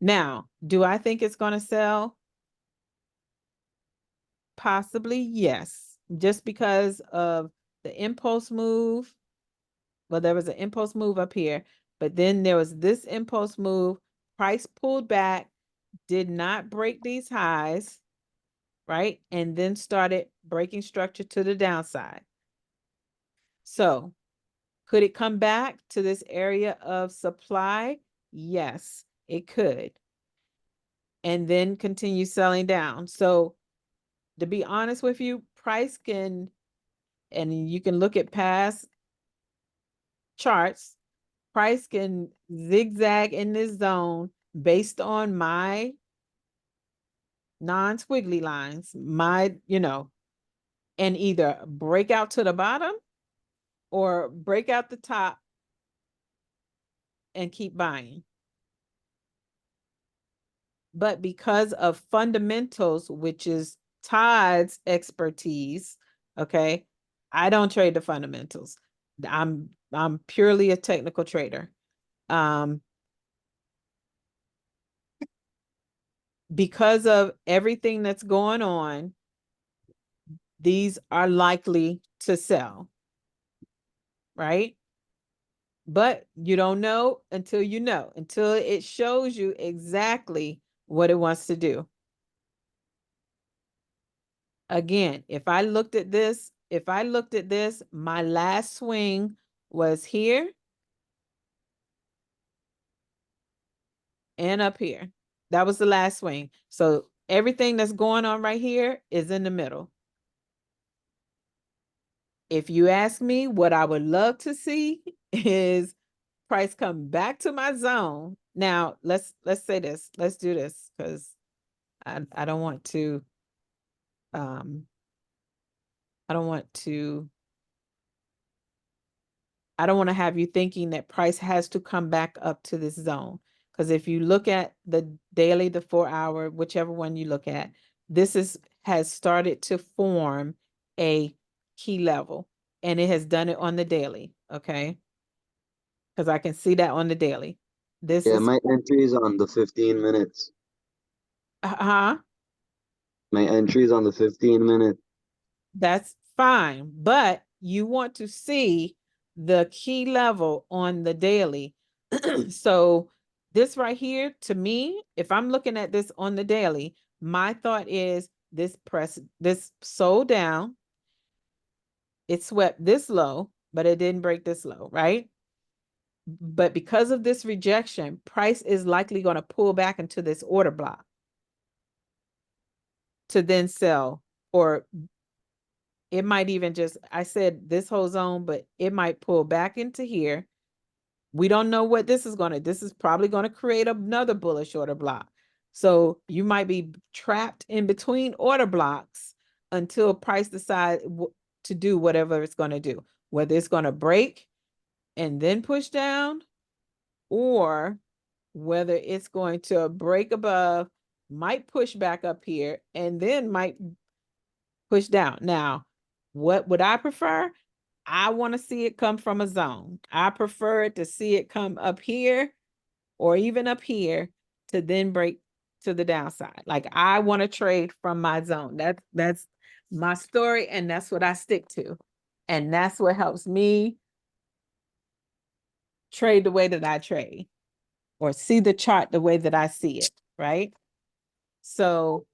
Now, do I think it's going to sell? Possibly, yes. Just because of the impulse move. Well, there was an impulse move up here, but then there was this impulse move. Price pulled back, did not break these highs, right? And then started breaking structure to the downside. So could it come back to this area of supply? Yes, it could. And then continue selling down. So to be honest with you, price can, and you can look at past charts, price can zigzag in this zone based on my non-squiggly lines, and either break out to the bottom or break out the top and keep buying. But because of fundamentals, which is Todd's expertise, okay, I don't trade the fundamentals. I'm purely a technical trader. Because of everything that's going on, these are likely to sell, right? But you don't know until you know, until it shows you exactly what it wants to do. Again, if I looked at this, my last swing was here. and up here. That was the last swing. So everything that's going on right here is in the middle. If you ask me, what I would love to see is price come back to my zone. Now, let's say this. Let's do this because I don't want to I don't want to have you thinking that price has to come back up to this zone. Because if you look at the daily, the 4 hour, whichever one you look at, this has started to form a key level, and it has done it on the daily, okay? Because I can see that on the daily. This Yeah, is my entry is on the 15 minutes. uh-huh. My entry is on the 15 minute. That's fine, but you want to see the key level on the daily. So this right here, to me, if I'm looking at this on the daily, my thought is this sold down, it swept this low, but it didn't break this low, right? But because of this rejection, price is likely going to pull back into this order block to then sell, or it might even just, I said this whole zone, but it might pull back into here. We don't know what this is this is probably going to create another bullish order block. So you might be trapped in between order blocks until price decides to do whatever it's going to do, whether it's going to break and then push down, or whether it's going to break above, might push back up here, and then might push down. Now, what would I prefer? I want to see it come from a zone. I prefer to see it come up here or even up here to then break to the downside. Like, I want to trade from my zone. That's my story, and that's what I stick to. And that's what helps me trade the way that I trade, or see the chart the way that I see it, right? So,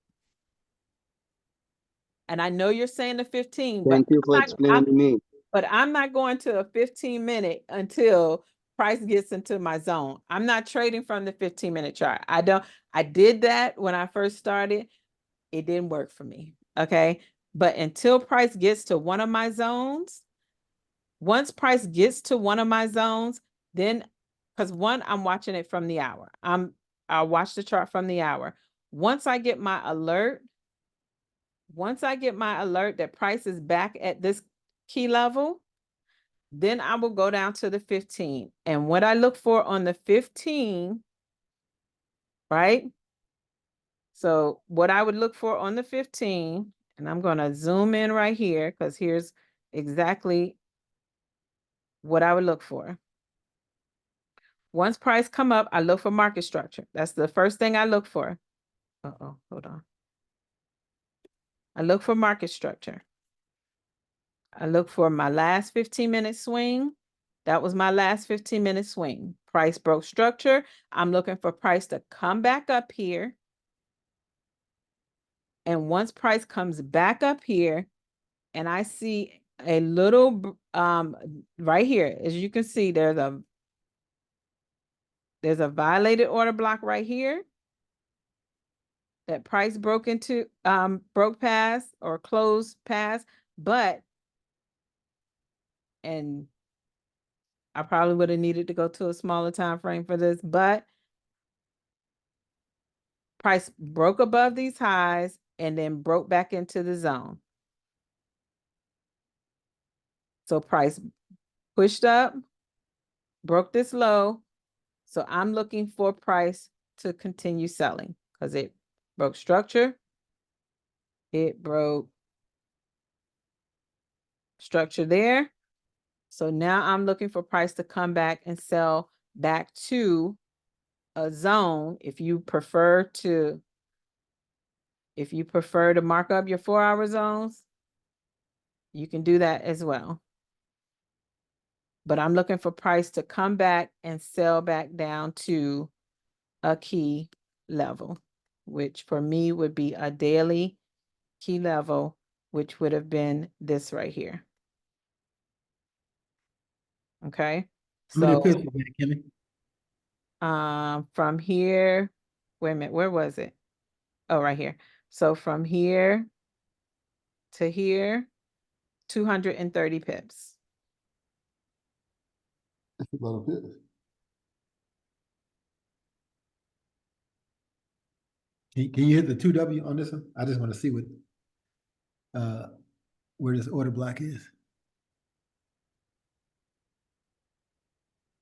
and I know you're saying the 15, but Thank you for I'm explaining to me. but I'm not going to a 15-minute until price gets into my zone. I'm not trading from the 15-minute chart. I did that when I first started. It didn't work for me. Okay. But until price gets to one of my zones, once price gets to one of my zones, then, because one, I'm watching it from the hour. I'll watch the chart from the hour. Once I get my alert that price is back at this key level, then I will go down to the 15. And what I look for on the 15, right? So what I would look for on the 15, and I'm going to zoom in right here because here's exactly what I would look for. Once price come up, I look for market structure. That's the first thing I look for. Uh-oh, hold on. I look for market structure. I look for my last 15-minute swing. That was my last 15-minute swing. Price broke structure. I'm looking for price to come back up here. And once price comes back up here, and I see a little right here, as you can see, there's a violated order block right here that price broke past or closed past, and I probably would have needed to go to a smaller time frame for this, but price broke above these highs and then broke back into the zone. So price pushed up, broke this low. So I'm looking for price to continue selling because it broke structure. It broke structure there. So now I'm looking for price to come back and sell back to a zone. If you prefer to mark up your 4-hour zones, you can do that as well. But I'm looking for price to come back and sell back down to a key level, which for me would be a daily key level, which would have been this right here. Okay. How many So pips was that, Kimmy? From here, wait a minute, where was it? Oh, right here. So from here to here, 230 pips. That's a lot of pips. Can you hit the 2W on this one? I just want to see what where this order block is.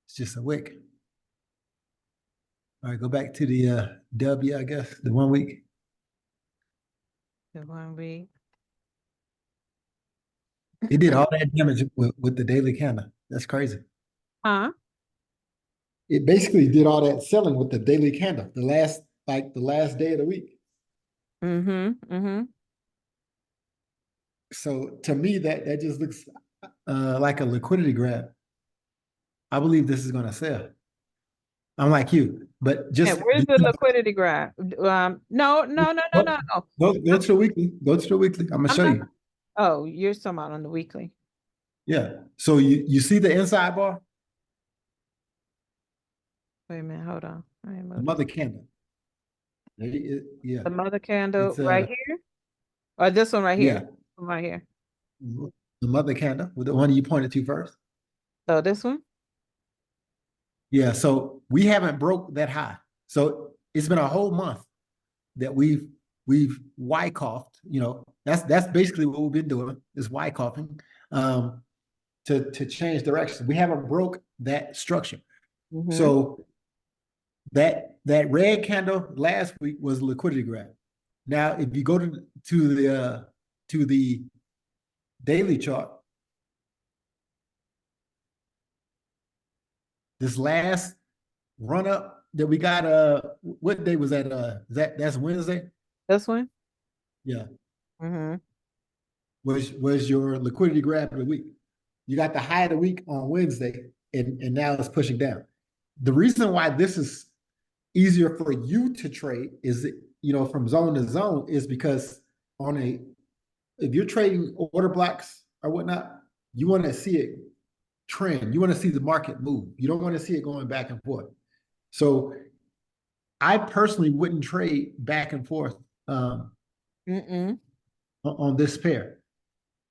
It's just a wick. All right, go back to the W, I guess, the 1 week. The 1 week. It did all that damage with the daily candle. That's crazy. Huh? It basically did all that selling with the daily candle, the last day of the week. Mm-hmm. So to me, that just looks like a liquidity grab. I believe this is going to sell. I'm like you, but just Where's the liquidity graph? No. Go to the weekly. Go to the weekly. I'm gonna show you. Oh, you're talking about on the weekly. Yeah. So you see the inside bar, Wait a minute, hold on. I ain't the moving. mother candle. Yeah. The mother candle It's, right here? Or this one right Yeah. here? One right here. The mother candle with the one you pointed to first. So this one? Yeah. So we haven't broke that high. So it's been a whole month that we've Wyckoffed. You know, that's basically what we've been doing is Wyckoffing to change direction. We haven't broke that structure. Mhm. So that red candle last week was liquidity grab. Now, if you go to the daily chart, this last run up that we got, what day was that? That's Wednesday? This one? Yeah. Mm-hmm. Was your liquidity grab of the week. You got the high of the week on Wednesday, and now it's pushing down. The reason why this is easier for you to trade is, from zone to zone is because if you're trading order blocks or whatnot, you want to see it trend. You want to see the market move. You don't want to see it going back and forth. So I personally wouldn't trade back and forth on this pair,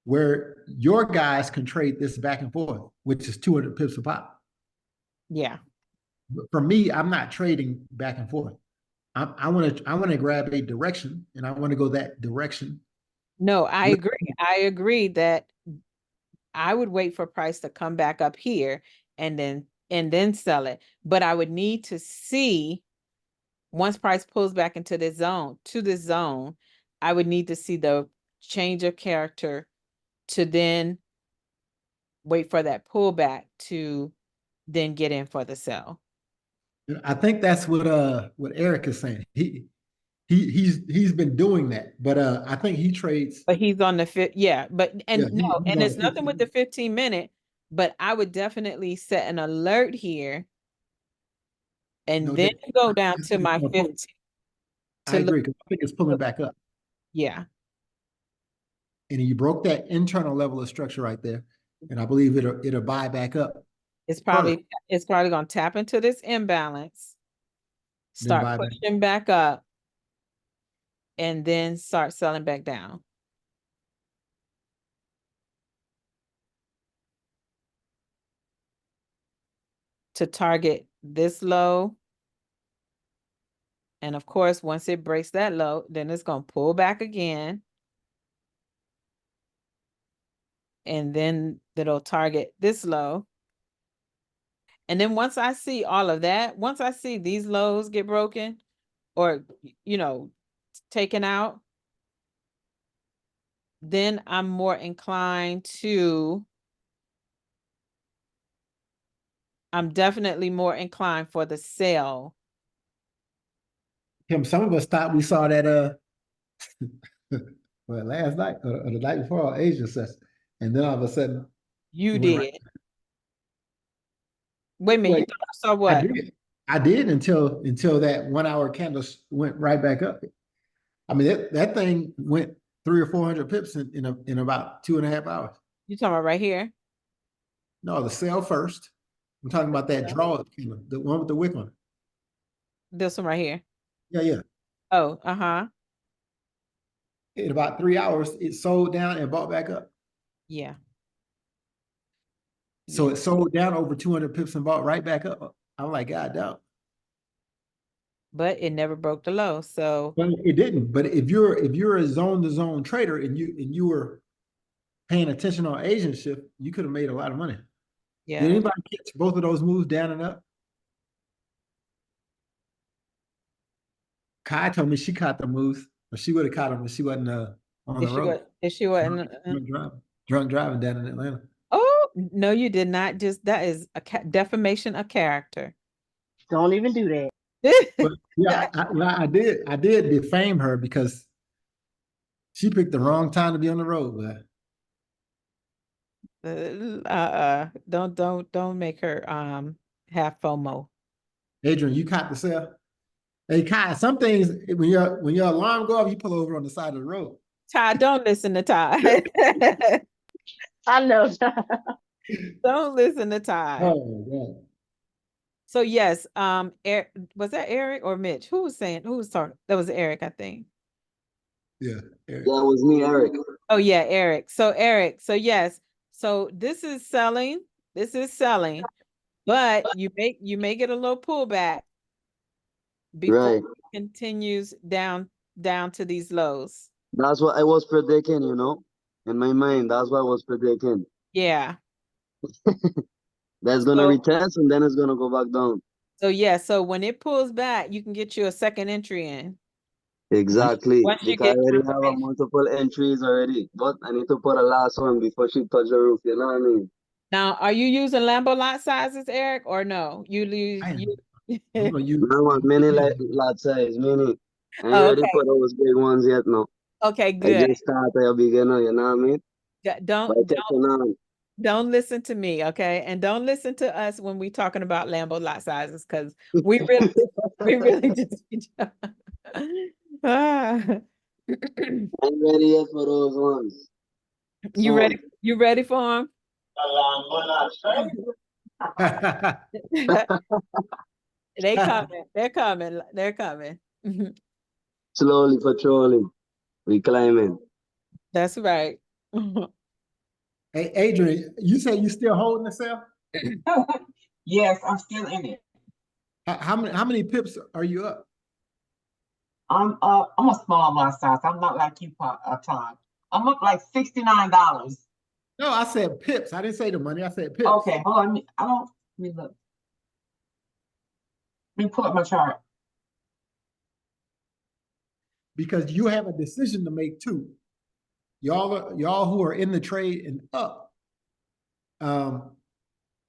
where your guys can trade this back and forth, which is 200 pips a pop. Yeah. For me, I'm not trading back and forth. I want to grab a direction, and I want to go that direction. No, I agree. I agree that I would wait for price to come back up here and then sell it. But I would need to see, once price pulls back into this zone, I would need to see the change of character to then wait for that pullback to then get in for the sell. I think that's what Eric is saying. He's been doing that, but I think he trades. But he's on the and he's it's nothing with the 15-minute, but I would definitely set an alert here and then go down to my 15. I agree, because I think it's pulling back up. Yeah. And you broke that internal level of structure right there, and I believe it'll buy back up. It's probably going to tap into this imbalance, start pushing back up, and then start selling back down. To target this low. And of course, once it breaks that low, then it's going to pull back again. And then it'll target this low. And then once I see all of that, once I see these lows get broken or, taken out, then I'm more inclined I'm definitely more inclined for the sell. Kim, some of us thought we saw that last night or the night before our Asia session, and then all of a sudden you did. Right. Wait a minute, you thought I saw what? I did until that 1 hour candle went right back up. I mean, that thing went 300 or 400 pips in about 2.5 hours. You talking about right here? No, the sell first. I'm talking about that draw, the one with the wick on it. This one right here. Yeah. Oh, uh-huh. In about 3 hours, it sold down and bought back up. Yeah. So Yeah. it sold down over 200 pips and bought right back up. I'm like, God damn. But it never broke the low. So Well, it didn't. But if you're a zone to zone trader and you were paying attention on Asian shift, you could have made a lot of money. Did yeah. anybody catch both of those moves down and up? Kai told me she caught the moves, or she would have caught them if she wasn't on the road. If she wasn't Drunk driving down in Atlanta. oh, no, you did not. Just that is a defamation of character. Don't even do that. But yeah, I did defame her because she picked the wrong time to be on the road. But Don't make her have FOMO. Adrian, you caught the sale. Hey, Kai, some things when your alarm go off, you pull over on the side of the road. Ty, don't listen to Ty. I know. Don't listen to Ty. Oh, God. So yes, was that Eric or Mitch? Who was talking? That was Eric, I think. Yeah. Eric. That was me, Eric. Oh yeah, Eric. So yes. So this is selling. But you may get a little pullback before Right. it continues down to these lows. That's what I was predicting, you know, in my mind. That's what I was predicting. Yeah. That's gonna So- retest and then it's gonna go back down. So yeah, so when it pulls back, you can get you a second entry in. Exactly. Once you Because I get already have a confirmation. multiple entries already. But I need to put a last one before she touch the roof, you know what I mean? Now, are you using Lambo lot sizes, Eric, or no? I am. You I'm gonna use I want mini lot size, mini. I ain't Oh, ready okay. for those big ones yet, no. Okay, I good. just started a beginner, you know what I mean? But Don't catching on. don't listen to me, okay? And don't listen to us when we talking about Lambo lot sizes, because we really just Ah. I'm ready yet for those ones. You So, ready? You ready for them? They coming. They're coming. slowly patrolling. We climbing. That's right. Hey, Adrian, you say you still holding the sale? Yes, I'm still in it. How many pips are you up? I'm a small lot size. I'm not like you, Todd. I'm up like $69. No, I said pips. I didn't say the money. I said pips. Okay, hold on. Let me look. Let me pull up my chart. Because you have a decision to make too. Y'all who are in the trade and up.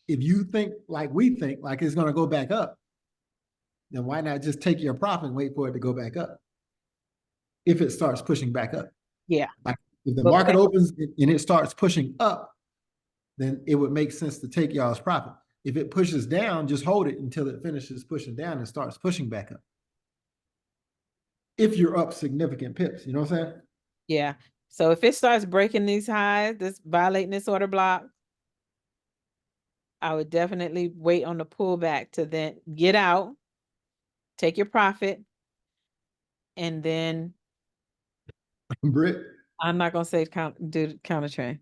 If you think like we think, like it's gonna go back up, then why not just take your profit and wait for it to go back up? If it starts pushing back up. Yeah. Like if the But market wait. opens and it starts pushing up, then it would make sense to take y'all's profit. If it pushes down, just hold it until it finishes pushing down and starts pushing back up. If you're up significant pips, you know what I'm saying? Yeah. So if it starts breaking these highs, violating this order block, I would definitely wait on the pullback to then get out, take your profit, and then Britt, I'm not gonna say do the counter trend.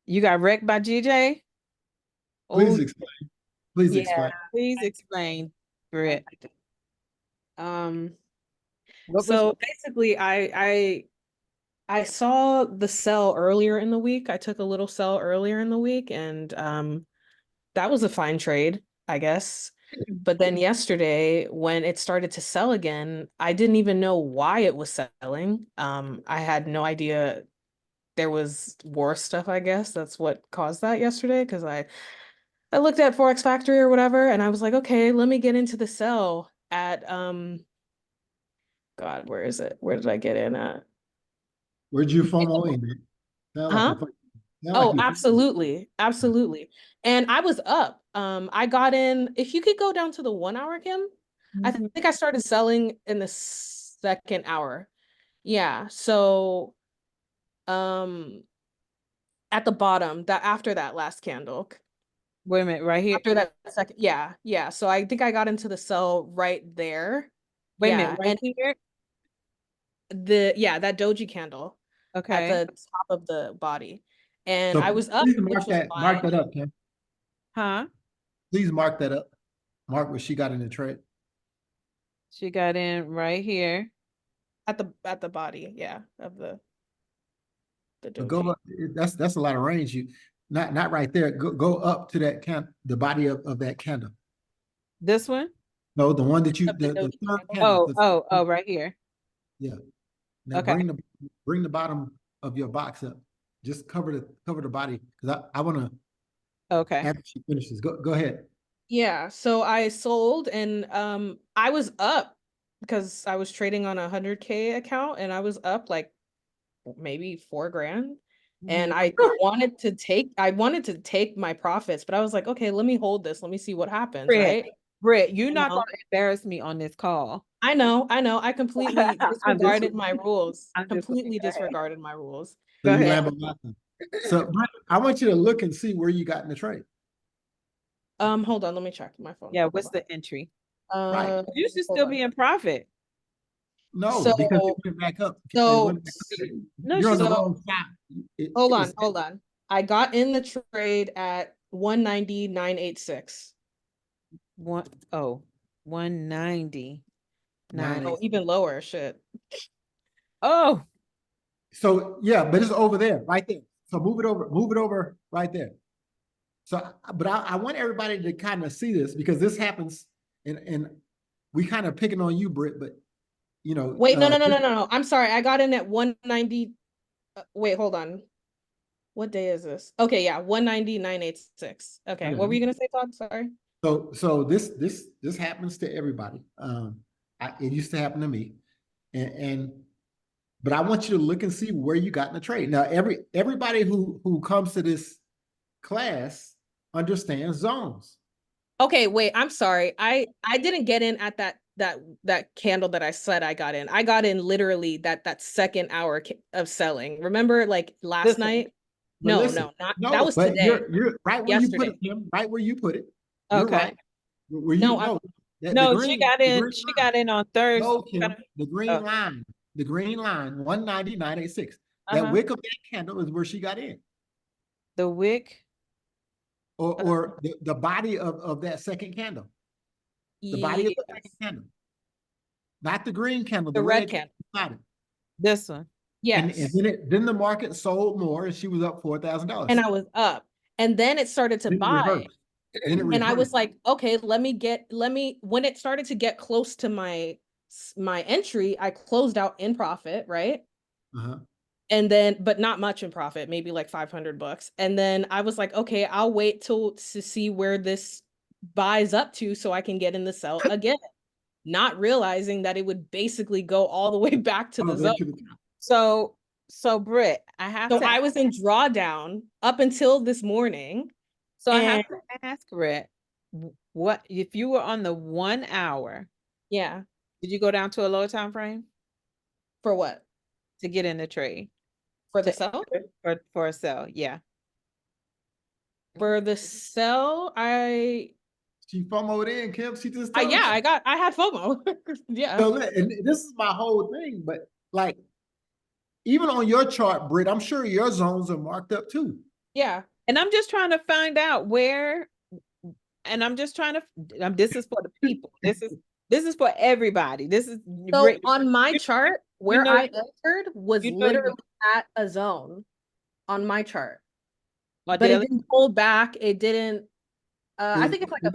You got wrecked by GJ? please Oh, explain. Please yeah. explain. Please explain, Britt. So basically, I saw the sell earlier in the week. I took a little sell earlier in the week, and that was a fine trade, I guess. But then yesterday, when it started to sell again, I didn't even know why it was selling. I had no idea there was war stuff, I guess. That's what caused that yesterday, because I looked at Forex Factory or whatever, and I was like, okay, let me get into the sell at God, where is it? Where did I get in at? Where'd you FOMO in? Sound like Huh? Oh, absolutely. Absolutely. And I was up. I got in, if you could go down to the 1 hour, Kim, I think I started selling in the second hour. Yeah. So at the bottom, that after that last candle, Wait a minute, right here. after that second, yeah. So I think I got into the cell right there. Wait a Yeah, minute, right and here. that doji candle at Okay. the top of the body. And So I was up, please which mark was mark fine. that up, Kim. Huh? Please mark that up. Mark what she got in the trade. She got in right here. At the body, yeah, of the But doji. go up, that's a lot of range. You not right there. Go up to that the body of that candle. This one? No, the one that you Of the the doji third candle. candle. Oh, right here. Yeah. Now Okay. bring the bottom of your box up. Just cover the body because I want to Okay. after she finishes. Go ahead. Yeah, so I sold and I was up because I was trading on a 100K account and I was up like maybe 4 grand. And Mhm. I wanted to take my profits, but I was like, okay, let me hold this. Let me see what happens, Britt, right? Britt, you're You not know? gonna embarrass me on this call. I know. I completely I'm just- disregarded my rules. I'm just- Completely go ahead. disregarded my rules. Go So you ahead. Lambo Matson. So Brett, I want you to look and see where you got in the trade. Hold on, let me check my phone. Yeah, Hold what's on. the entry? Right. You should Hold still on. be in profit. No, So- because it went back up. It so- went back up. No, You're on the so- wrong side. Hold on, It's- hold on. I got in the trade at 190,986. 190. Nine, Oh, eight. even lower, shit. Oh, So yeah, but it's over there, right there. So move it over right there. So, but I want everybody to kind of see this because this happens, and we kind of picking on you, Britt, but you know. Wait, no. I'm sorry. I got in at 190. Wait, hold on. What day is this? Okay, yeah, 190,986. Okay, what were you gonna say, Todd? Sorry. So this happens to everybody. It used to happen to me, and but I want you to look and see where you got in the trade. Now, everybody who comes to this class understands zones. Okay, wait, I'm sorry. I didn't get in at that candle that I said I got in. I got in literally that second hour of selling. Remember, like last Listen, night? But No, listen, that was but today. you're right where you put Yesterday. it, Kim. Right where you put it. You're okay. right. Where No, you know. No, she got in. She got in on Thursday. No, Kim, the green Oh. line. The green line, 190,986. That Uh-huh. wick of that candle is where she got in. The wick. Or the body of that second candle. The body of the second candle. Not the green candle, The red candle. body. This one. Yes. And then the market sold more and she was up $4,000. And I was up. And then it started to buy. And I was like, okay, when it started to get close to my entry, I closed out in profit, right? Uh-huh. And then, but not much in profit, maybe like $500. And then I was like, okay, I'll wait to see where this buys up to so I can get in the sell again. Not realizing that it would basically go all the way back to the zone. So Britt, I have So to. I was in drawdown up until this morning. So I have to ask Britt, what if you were on the 1 hour? Yeah. Did you go down to a lower time frame For what? to get in the trade? For the sell? For a sell, yeah. For the sell, She FOMO'd in, Kim. She just I told you. had FOMO. Yeah. So, and this is my whole thing, but like, even on your chart, Britt, I'm sure your zones are marked up too. Yeah. And I'm just trying to find out where, and I'm just trying to, this is for the people. This is for everybody. This is So Britt, on my chart, where know- I entered was you know- literally at a zone on my chart. my But it daily- didn't pull back. It didn't. I think it's like a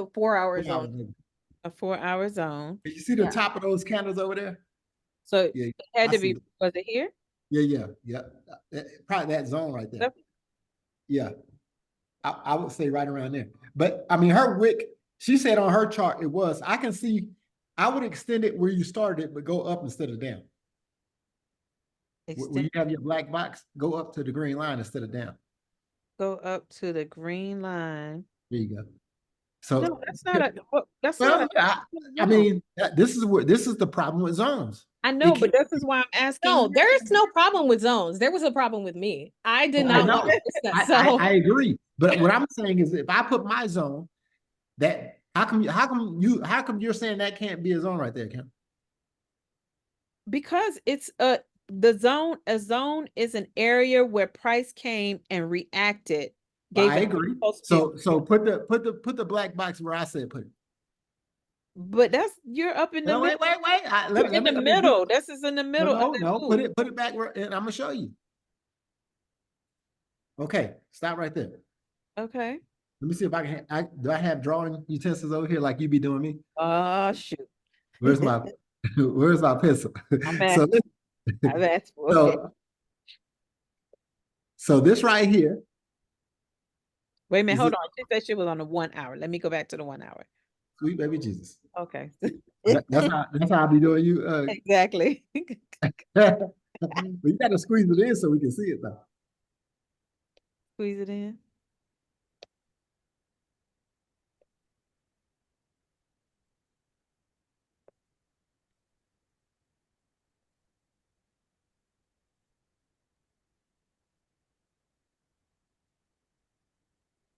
4-hour zone. a 4-hour zone. You see the Yeah. top of those candles over there? So Yeah, it had I to see be, it. was it here? Yeah. Probably that zone right there. Yep. Yeah. I would say right around there. But I mean, her wick, she said on her chart it was. I can see, I would extend it where you started it, but go up instead of down. Where you have your black box, go up to the green line instead of down. Go up to the green line. There you go. So No, that's not a, that's well, not a, I mean, this is the problem with zones. I know, It but this is why I'm asking. No, you. there is no problem with zones. There was a problem with me. I did I not know. want to push that. I agree. But what I'm saying is if I put my zone, that how come you're saying that can't be a zone right there, Kim? Because it's a zone is an area where price came and reacted. Well, I it agree. supposed to be- So put the black box where I said put it. But you're up in the No, middle. wait. You're in the middle. This is in the middle of that No, loop. put it back where, and I'm gonna show you. Okay, stop right there. Okay. Let me see if I can. Do I have drawing utensils over here like you be doing me? Oh shoot. Where's my Where's my pencil? I'm back. So listen, I've asked for it. so this right here. Wait a minute, is hold it- on. She said she was on the 1 hour. Let me go back to the 1 hour. Sweet baby Jesus. Okay. That's how I be doing you. Exactly. But you gotta squeeze it in so we can see it though. Squeeze it in.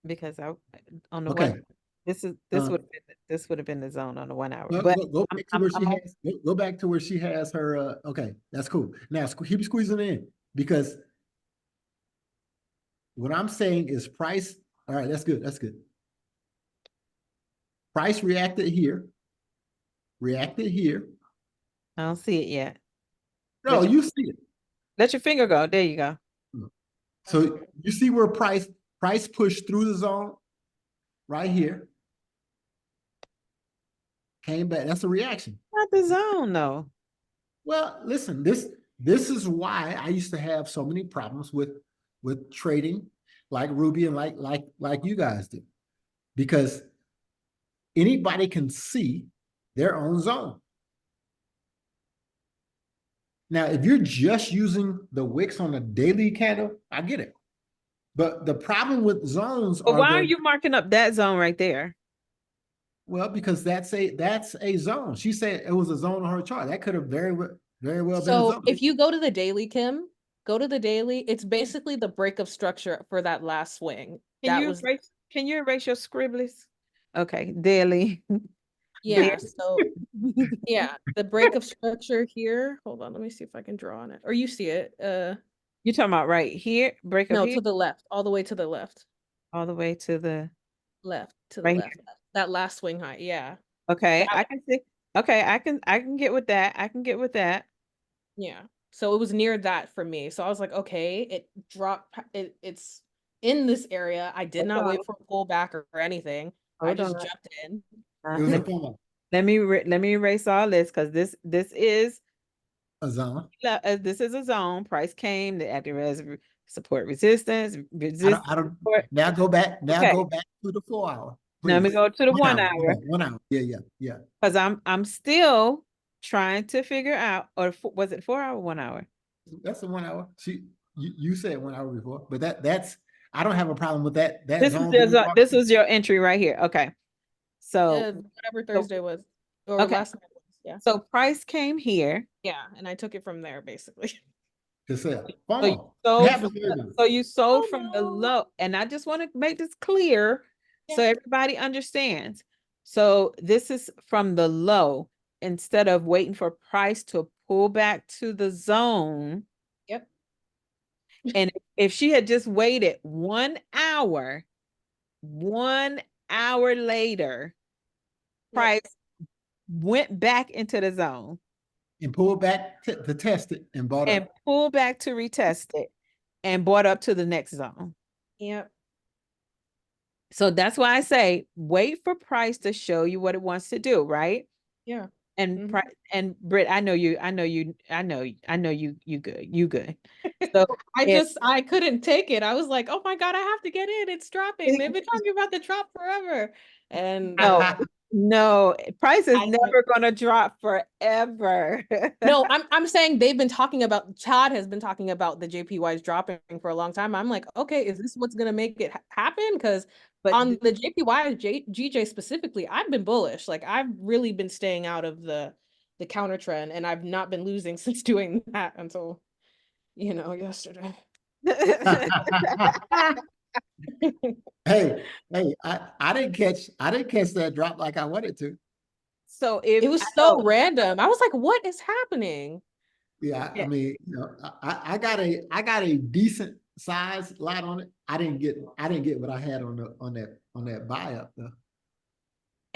Because I on the Okay. one, this Uh, would have been the zone on the 1 hour. Go, But go back to I'm- where she I'm- has. Go back to where she has her. Okay, that's cool. Now keep squeezing in because what I'm saying is price. All right, that's good. That's good. Price reacted here. Reacted here. I don't see it yet. No, Let you see it. Let your finger go. There you go. So you see where price pushed through the zone right here. Came back. That's a reaction. Not the zone though. Well, listen, this is why I used to have so many problems with trading like Ruby and like you guys do. Because anybody can see their own zone. Now, if you're just using the wicks on a daily candle, I get it. But the problem with zones But why are the- you marking up that zone right there? Well, because that's a zone. She said it was a zone on her chart. That could have very well been a So zone. if you go to the daily, Kim, go to the daily. It's basically the break of structure for that last swing. Can you erase your scribblies? Okay, daily. Yeah. So yeah, the break of structure here. Hold on, let me see if I can draw on it. Or you see it. You talking about right here? Break up No, here? to the left, all the way to the left. All the way to the Left to the Right left. That last swing high. Yeah. okay. That- I can see. Okay, I can get with that. I can get with that. Yeah. So it was near that for me. So I was like, okay, it dropped. It's in this area. I did not wait for a pullback or anything. I Hold just on. jumped in. It was a Let, zone. let me erase all this because this is A zone. this is a zone. Price came. The active as support resistance. I don't. Support. Now go back. Now Okay. go back to the 4 hour. Now let me please. go to the 1 hour. hour. 1 hour. Yeah. Because I'm still trying to figure out, or was it 4 hour, 1 hour? That's the 1 hour. You said 1 hour before, but that's I don't have a problem with that. That This zone. this is your entry right here. Okay. So Whatever Thursday was. Or Okay. last night was. Yeah. so price came here. Yeah. And I took it from there basically. to sell. So you FOMO. sold It happens from to everybody. so you sold Oh, from the no. low. And I just want to make this clear so Yeah. everybody understands. So this is from the low instead of waiting for price to pull back to the zone. Yep. And if she had just waited 1 hour, 1 hour later, Yep. price went back into the zone And pull back to test it and bought and up. pulled back to retest it and bought up to the next zone. Yep. So that's why I say wait for price to show you what it wants to do, right? Yeah. And Mhm. and Britt, I know you good. You good. So I couldn't take it. I was like, oh my God, I have to get in. It's dropping. They've been talking about the drop forever. And no, price is I know. never gonna drop forever. no, I'm saying they've been talking about, Chad has been talking about the JPYs dropping for a long time. I'm like, okay, is this what's gonna make it happen? Because But on the JPY, GJ specifically, I've been bullish. Like I've really been staying out of the the counter trend, and I've not been losing since doing that until, yesterday. Hey, I didn't catch that drop like I wanted to. So if It was I so know- random. I was like, what is happening? Yeah, Yeah. I mean, I got a decent size lot on it. I didn't get what I had on that buy up though.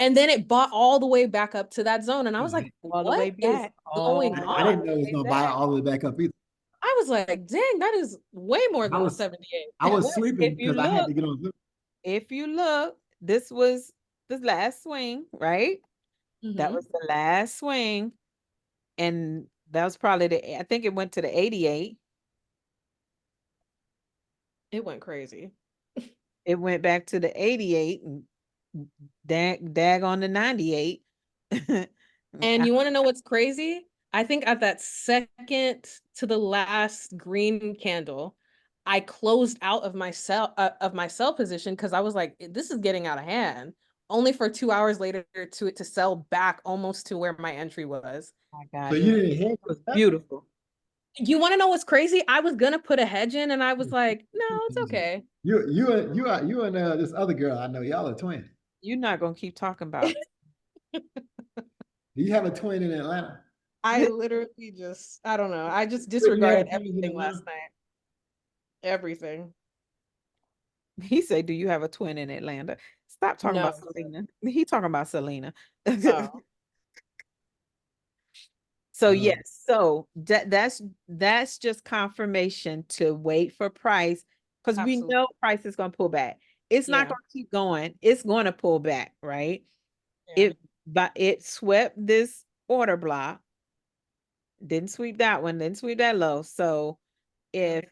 And then it bought all the way back up to that zone. And I was Mhm. like, all the what way is back, going all I on? didn't know it was gonna buy all the way back up either. I was like, dang, that is way more than was- 78. I was Well, sleeping if you because I had look- to get on Zoom. if you look, this was the last swing, right? That Mhm. was the last swing. And that was probably I think it went to the 88. It went crazy. It went back to the 88 and dag on the 98. And you want to know what's crazy? I think at that second to the last green candle, I closed out of my sell position because I was like, this is getting out of hand. Only for 2 hours later to sell back almost to where my entry was. My God, So it you was- didn't hedge it was with that? beautiful. You want to know what's crazy? I was gonna put a hedge in, and I was like, no, it's okay. You and this other girl I know, y'all are twins. You're not gonna keep talking about Do you have a twin in Atlanta? I literally I don't know. I just disregarded everything last night. Everything. He said, "Do you have a twin in Atlanta?" Stop talking about No. Selena. He talking about Selena. Oh. So Uh, yes, so that's just confirmation to wait for price because we Absolutely. know price is gonna pull back. It's not Yeah. gonna keep going. It's gonna pull back, right? Yeah. It swept this order block, didn't sweep that one, didn't sweep that low. So if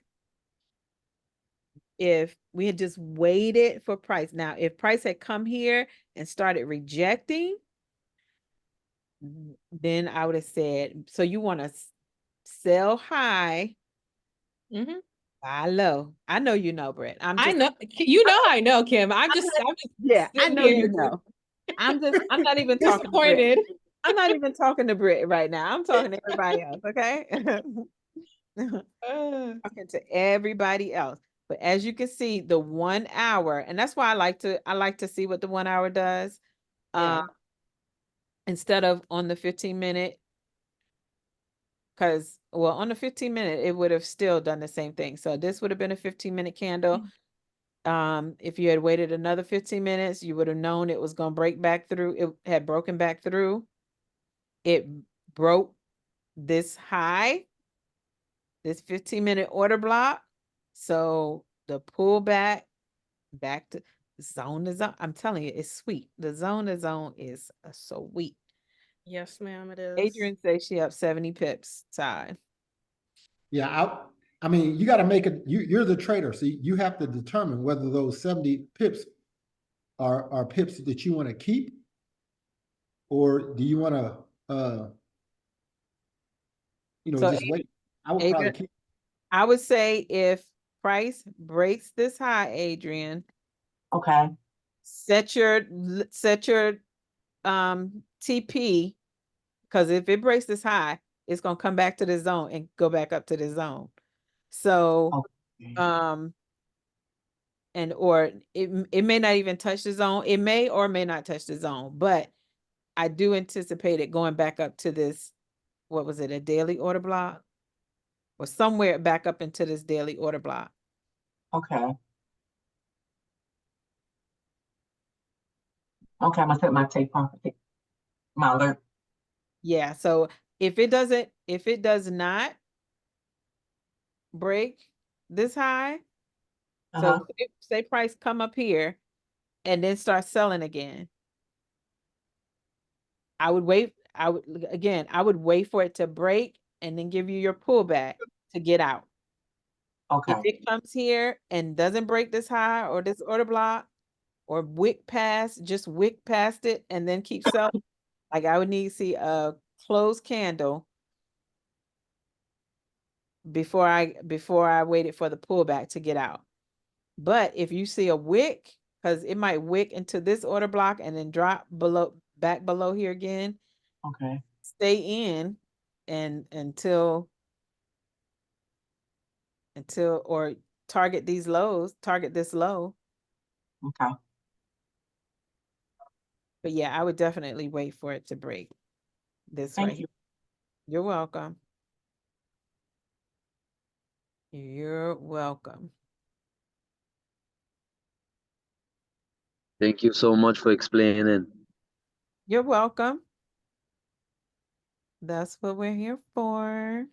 we had just waited for price. Now, if price had come here and started rejecting, then I would have said, so you want to sell high, Mhm. buy low. I know you know, Brett. I'm I just know, I know, Kim. I'm just yeah, I sitting know you here know. I'm not even talking to Brett. disappointed. I'm not even talking to Britt right now. I'm talking to everybody else, okay? Talking to everybody else. But as you can see, the 1 hour, and that's why I like to see what the 1 hour does. Yeah. Instead of on the 15-minute, because on the 15-minute, it would have still done the same thing. So this would have been a 15-minute candle. If you had waited another 15 minutes, you would have known it was going to break back through. It had broken back through. It broke this high, this 15-minute order block. So the pullback back to zone to zone. I'm telling you, it's sweet. The zone to zone is sweet. Yes, ma'am, it is. Adrian says she up 70 pips side. Yeah, I mean, you got to make it. You're the trader, so you have to determine whether those 70 pips are pips that you want to keep, or do you want to, So just wait. I would probably Adrian, keep. I would say if price breaks this high, Adrian, Okay. set your TP, because if it breaks this high, it's gonna come back to the zone and go back up to the zone. So Okay. and or it may not even touch the zone. It may or may not touch the zone, but I do anticipate it going back up to this, what was it, a daily order block? Or somewhere back up into this daily order block. Okay. Okay, I'm gonna set my take profit, my alert. Yeah, so if it does not break this high, Uh-huh. so say price come up here and then start selling again, I would wait for it to break and then give you your pullback to get out. If Okay. it comes here and doesn't break this high or this order block or just wick past it and then keep selling, like I would need to see a closed candle before I waited for the pullback to get out. But if you see a wick, because it might wick into this order block and then drop back below here again, Okay. stay in and until or target these lows, target this low. Okay. But yeah, I would definitely wait for it to break this right Thank here. you. You're welcome. You're welcome. Thank you so much for explaining. You're welcome. That's what we're here for.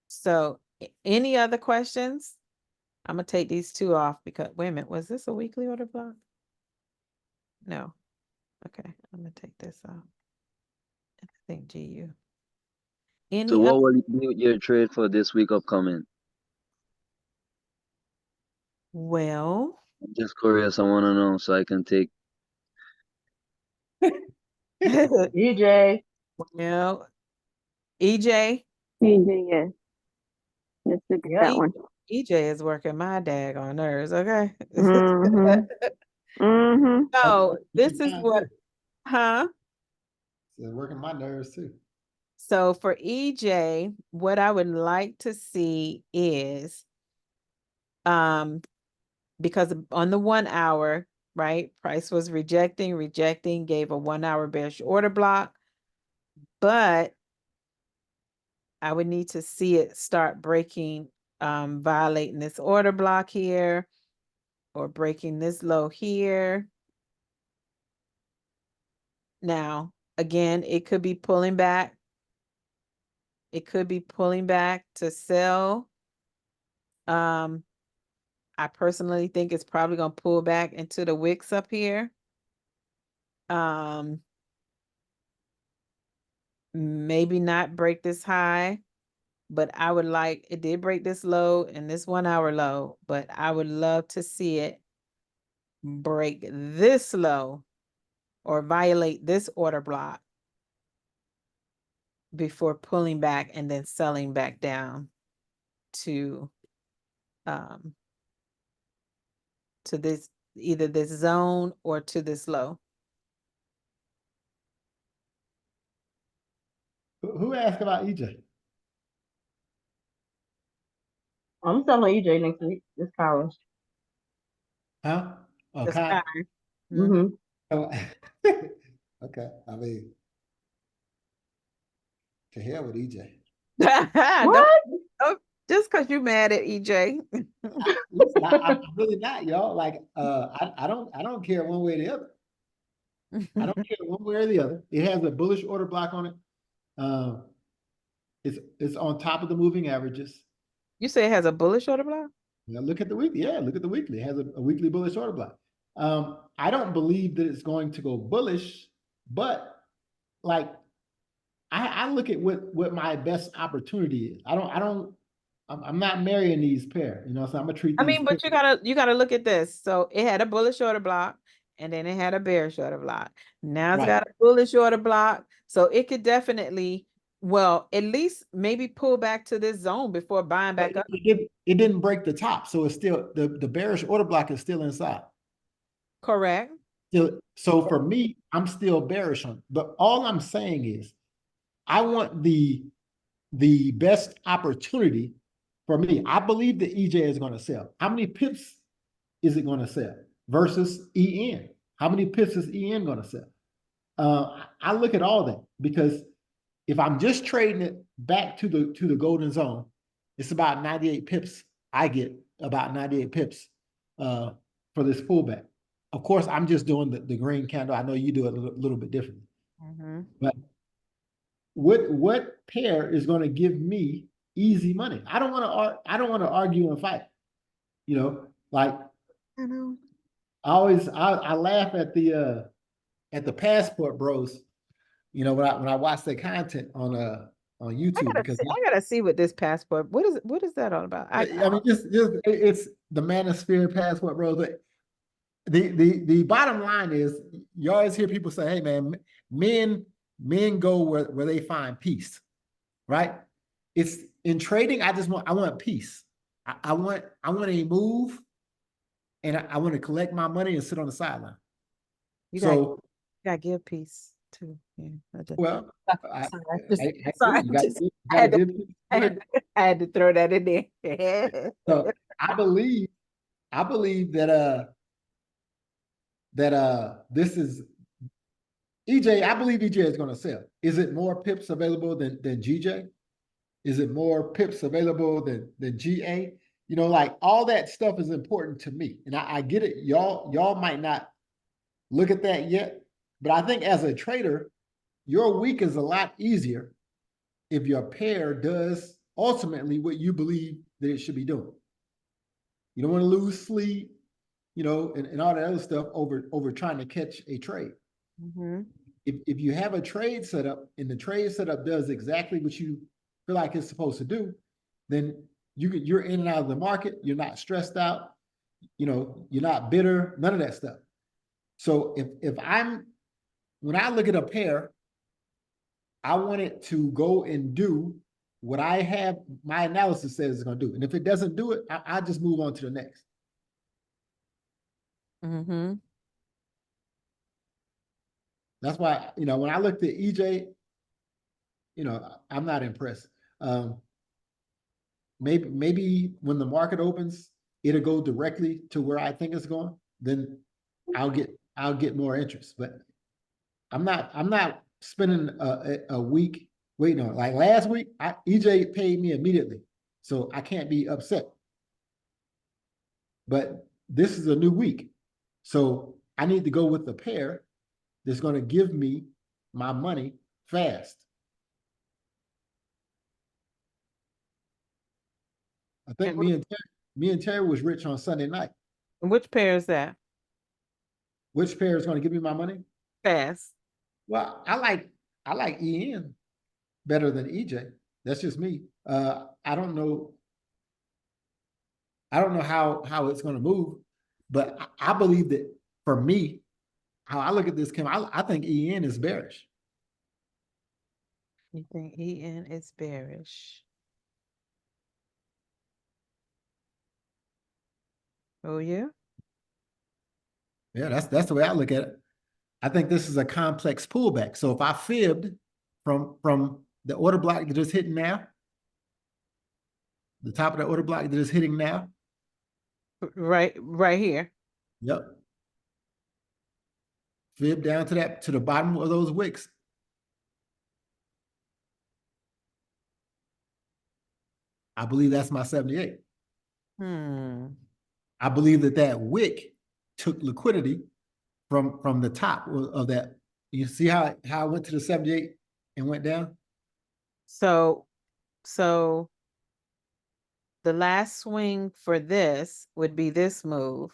So, any other questions? I'm gonna take these two off because, wait a minute, was this a weekly order block? No. Okay, I'm gonna take this off. I think GU. So Any what other, will you be with your trade for this week upcoming? well, I'm just curious. I want to know so I can take. EJ. well, EJ, EJ, yes. Let's look at Yep. that one. EJ is working my daggone nerves, okay? Mhm. Mm-hmm. So this is what, huh? It's working my nerves too. So for EJ, what I would like to see is, because on the 1 hour, right, price was rejecting, gave a 1 hour bearish order block, but I would need to see it start breaking, violating this order block here, or breaking this low here. Now, again, it could be pulling back. It could be pulling back to sell. I personally think it's probably gonna pull back into the wicks up here. Maybe not break this high, but I would like, it did break this low and this 1 hour low, but I would love to see it break this low or violate this order block before pulling back and then selling back down to this, either this zone or to this low. Who asked about EJ? I'm selling EJ next week. This Carlos. Huh? Oh, This Kai. guy. Mm-hmm. Oh, okay. I mean, to hell with EJ. What? Just because you're mad at EJ. Listen, I'm really not, y'all. Like, I don't care one way or the other. I don't care one way or the other. It has a bullish order block on it. It's on top of the moving averages. You say it has a bullish order block? Now look at the weekly. Yeah, look at the weekly. It has a weekly bullish order block. I don't believe that it's going to go bullish, but like I look at what my best opportunity is. I'm not marrying these pair, you know, so I'm gonna treat I these mean, but you gotta look at this. So it had a bullish order block and then it had a bearish order block. Now it's Right. got a bullish order block. So it could definitely, well, at least maybe pull back to this zone before buying back up. It didn't break the top, so it's still the bearish order block is still inside. Correct. So for me, I'm still bearish on it. But all I'm saying is I want the best opportunity for me. I believe that EJ is going to sell. How many pips is it going to sell versus EN? How many pips is EN going to sell? I look at all that because if I'm just trading it back to the golden zone, it's about 98 pips. I get about 98 pips for this pullback. Of course, I'm just doing the green candle. I know you do it a little bit differently. Mm-hmm. But what pair is going to give me easy money? I don't want to argue and fight. You know, like I know. I laugh at the Passport Bros. You know, when I watch their content on YouTube because I gotta see what this passport. What is that all about? I mean just it's the Manosphere Passport Bros. But the bottom line is you always hear people say, "Hey man, men go where they find peace," right? It's in trading. I want peace. I want a move and I want to collect my money and sit on the sideline. You So, got give peace too. Yeah. well, I Sorry, agree. sorry, You got just- you I gotta had to- give I had to throw that in there. So I believe that this is EJ. I believe EJ is going to sell. Is it more pips available than GJ? Is it more pips available than GA? You know, like all that stuff is important to me, and I get it. Y'all might not look at that yet, but I think as a trader, your week is a lot easier if your pair does ultimately what you believe that it should be doing. You don't want to lose sleep, you know, and all that other stuff over trying to catch a trade. Mhm. If you have a trade setup and the trade setup does exactly what you feel like it's supposed to do, then you're in and out of the market. You're not stressed out. You know, you're not bitter. None of that stuff. So when I look at a pair, I want it to go and do what I have my analysis says it's going to do. And if it doesn't do it, I just move on to the next. Mhm. That's why, you know, when I looked at EJ, you know, I'm not impressed. Maybe when the market opens, it'll go directly to where I think it's going. Then I'll get more interest. But I'm not spending a week waiting on it. Like last week, EJ paid me immediately, so I can't be upset. But this is a new week, so I need to go with the pair that's going to give me my money fast. I think me and Terry was rich on Sunday night. And which pair is that? Which pair is going to give me my money? Fast. Well, I like EN better than EJ. That's just me. I don't know how it's going to move, but I believe that for me, how I look at this, Kim, I think EN is bearish. You think EN is bearish? Oh yeah. Yeah, that's the way I look at it. I think this is a complex pullback. So if I fibbed from the order block that is hitting now, the top of the order block that is hitting now, Right here. yep. Fib down to the bottom of those wicks. I believe that's my 78. I believe that wick took liquidity from the top of that. You see how I went to the 78 and went down? So the last swing for this would be this move,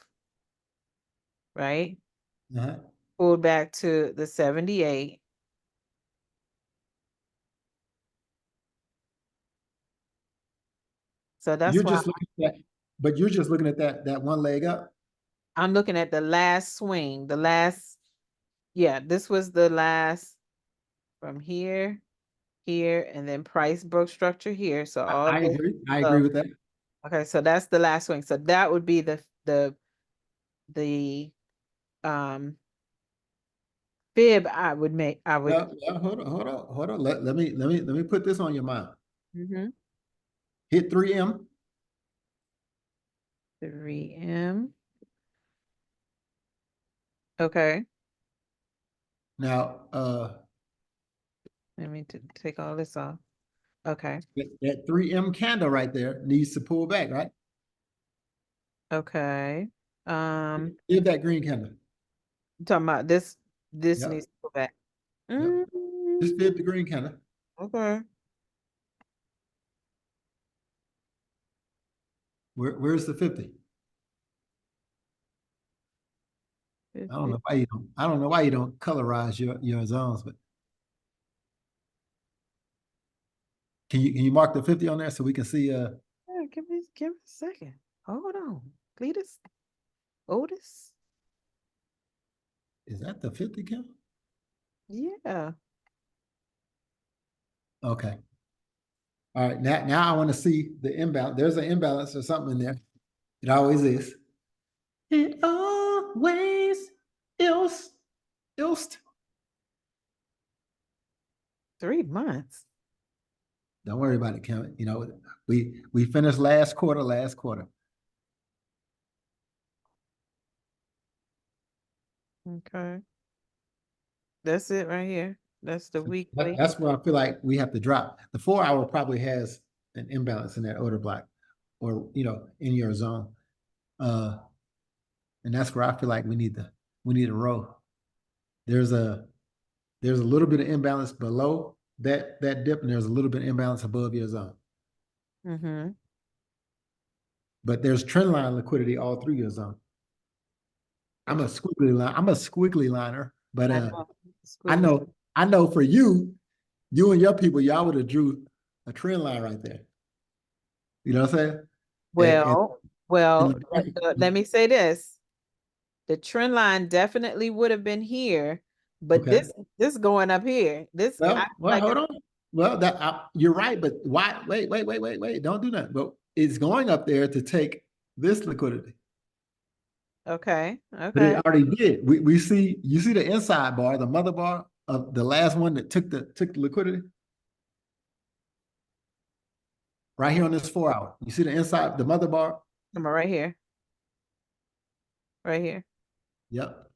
right? Uh-huh. Pulled back to the 78. So that's You're why just looking at that, but you're just looking at that one leg up. I'm looking at the last swing, yeah, this was the last from here, and then price broke structure here. So all I this agree. I stuff. agree with that. Okay, so that's the last swing. So that would be the fib I would make. Well, hold on. Let me put this on your mind. Mhm. Hit 3M. 3M. Okay. Now, Let me take all this off. Okay. that 3M candle right there needs to pull back, right? Okay. Give that green candle. I'm talking about this Yep. needs to go back. Yep. Just fib the green candle. Okay. Where's the 50? I don't know why you don't colorize your zones, but can you mark the 50 on there so we can see Yeah, give me a second. Hold on. Cletus. Otis. is that the 50 count? Yeah. Okay. All right. Now I want to see the imbalance. There's an imbalance or something in there. It always is. It always ilst. 3 months. Don't worry about it, Kim. You know, we finished last quarter. Okay. That's it right here. That's the weekly. That's where I feel like we have to drop. The 4 hour probably has an imbalance in that order block, or you know, in your zone. And that's where I feel like we need to roll. There's a little bit of imbalance below that dip, and there's a little bit of imbalance above your zone. Mm-hmm. But there's trend line liquidity all through your zone. I'm a squiggly liner, but I know for you and your people, y'all would have drew a trend line right there. You know what I'm saying? Well, and- let me say this. The trend line definitely would have been here, but Okay. this going up here. This Well, I like hold on. Well, you're right, but why? Wait. Don't do that. But it's going up there to take this liquidity. okay. But it already did. We see, you see the inside bar, the mother bar of the last one that took the liquidity. Right here on this 4 hour. You see the inside, the mother bar? Come on, right here. Right here. Yep.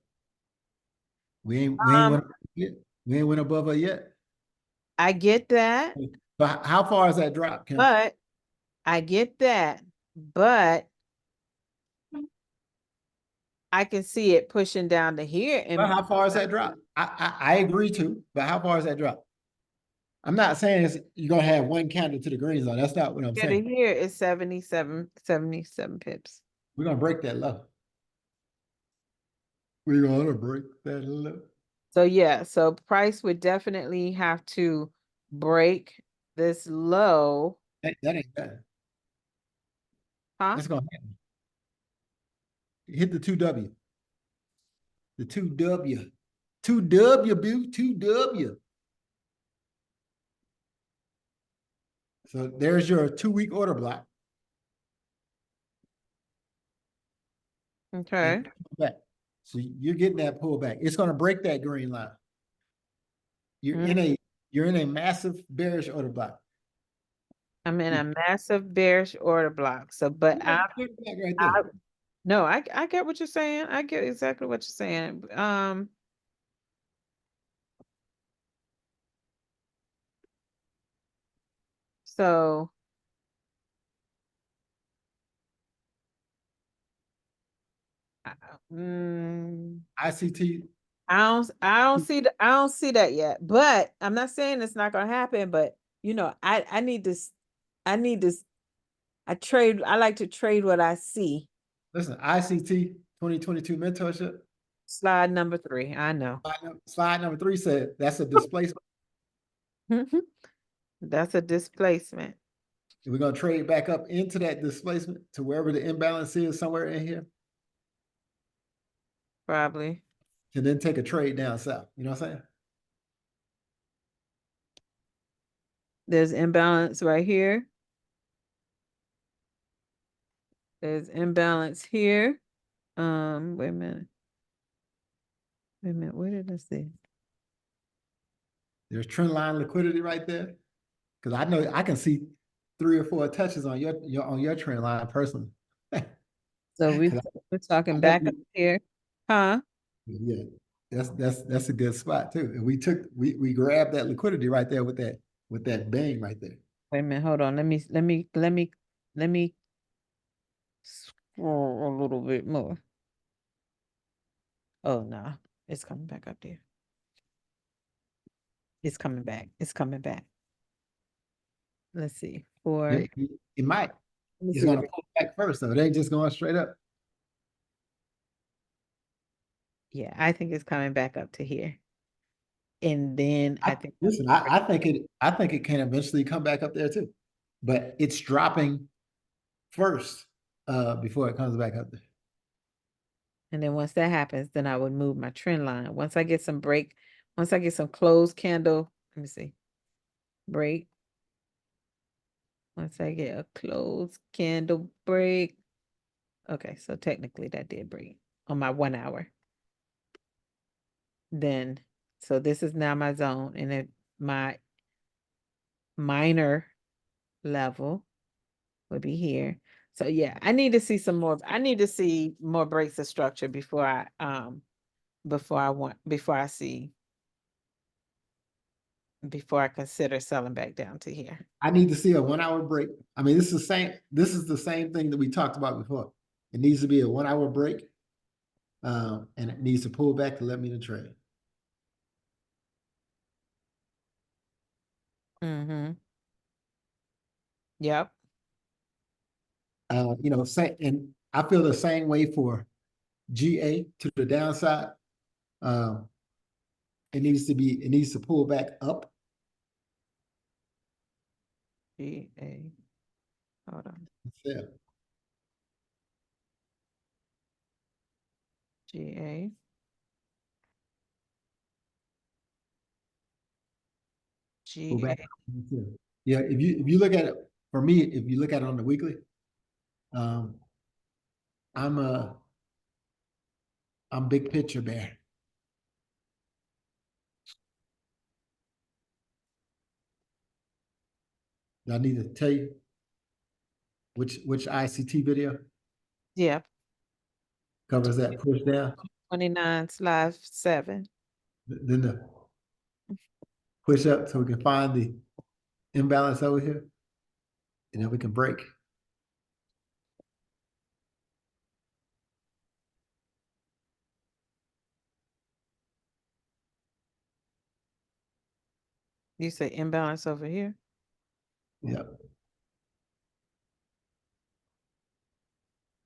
We ain't went up yet. We ain't went above her yet. I get that, But how far is that drop, Kim? but I get that, but I can see it pushing down to here and Well, how far is that drop? I agree too, but how far is that drop? I'm not saying you're gonna have one candle to the green zone. That's not what I'm here to saying. here is 77 pips. We're gonna break that low. We're gonna break that low. So yeah, so price would definitely have to break this low, That ain't bad. huh? That's gonna happen. Hit the 2W. The 2W. 2W, boo, 2W. So there's your 2-week order block. Okay. And back. So you're getting that pullback. It's gonna break that green line. You're in a massive bearish order block. I'm in a massive bearish order block. So, but Right there. no, I get what you're saying. I get exactly what you're saying. So ICT. I don't see that yet. But I'm not saying it's not gonna happen. But you know, I need this. I like to trade what I see. Listen, ICT 2022 mentorship. Slide number 3. I know. Slide number 3 said that's a displacement. That's a displacement. We're gonna trade back up into that displacement to wherever the imbalance is, somewhere in here, Probably. and then take a trade down south. You know what I'm saying? There's imbalance right here. There's imbalance here. Wait a minute. Where did I see? There's trend line liquidity right there. Because I know I can see 3 or 4 touches on your trend line personally. So we're talking back up here. Huh? Yeah, that's a good spot too. And we grabbed that liquidity right there with that bang right there. Wait a minute, hold on. Let me scroll a little bit more. Oh no, it's coming back up there. It's coming back. It's coming back. Let's see. It might. It's gonna pull back first, though. It ain't just going straight up. Yeah, I think it's coming back up to here. And then I think I think it can eventually come back up there too. But it's dropping first before it comes back up there. and then once that happens, then I would move my trend line. Once I get some closed candle, let me see. Break. Once I get a closed candle break Okay, so technically that did break on my 1 hour. Then, so this is now my zone, and then my minor level would be here. So yeah, I need to see some more. I need to see more breaks of structure before I consider selling back down to here. I need to see a 1 hour break. I mean, this is the same thing that we talked about before. It needs to be a 1 hour break. And it needs to pull back to let me to trade. Mm-hmm. Yep. And I feel the same way for GA to the downside. It needs to pull back up. GA. Hold on. Yeah. GA. Pull GA. back. Yeah, if you look at it, for me, if you look at it on the weekly, I'm big picture bear. Do I need to tell you which ICT video Yep. covers that push down? 29/7. Then the push up so we can find the imbalance over here, and then we can break. You say imbalance over here? Yeah.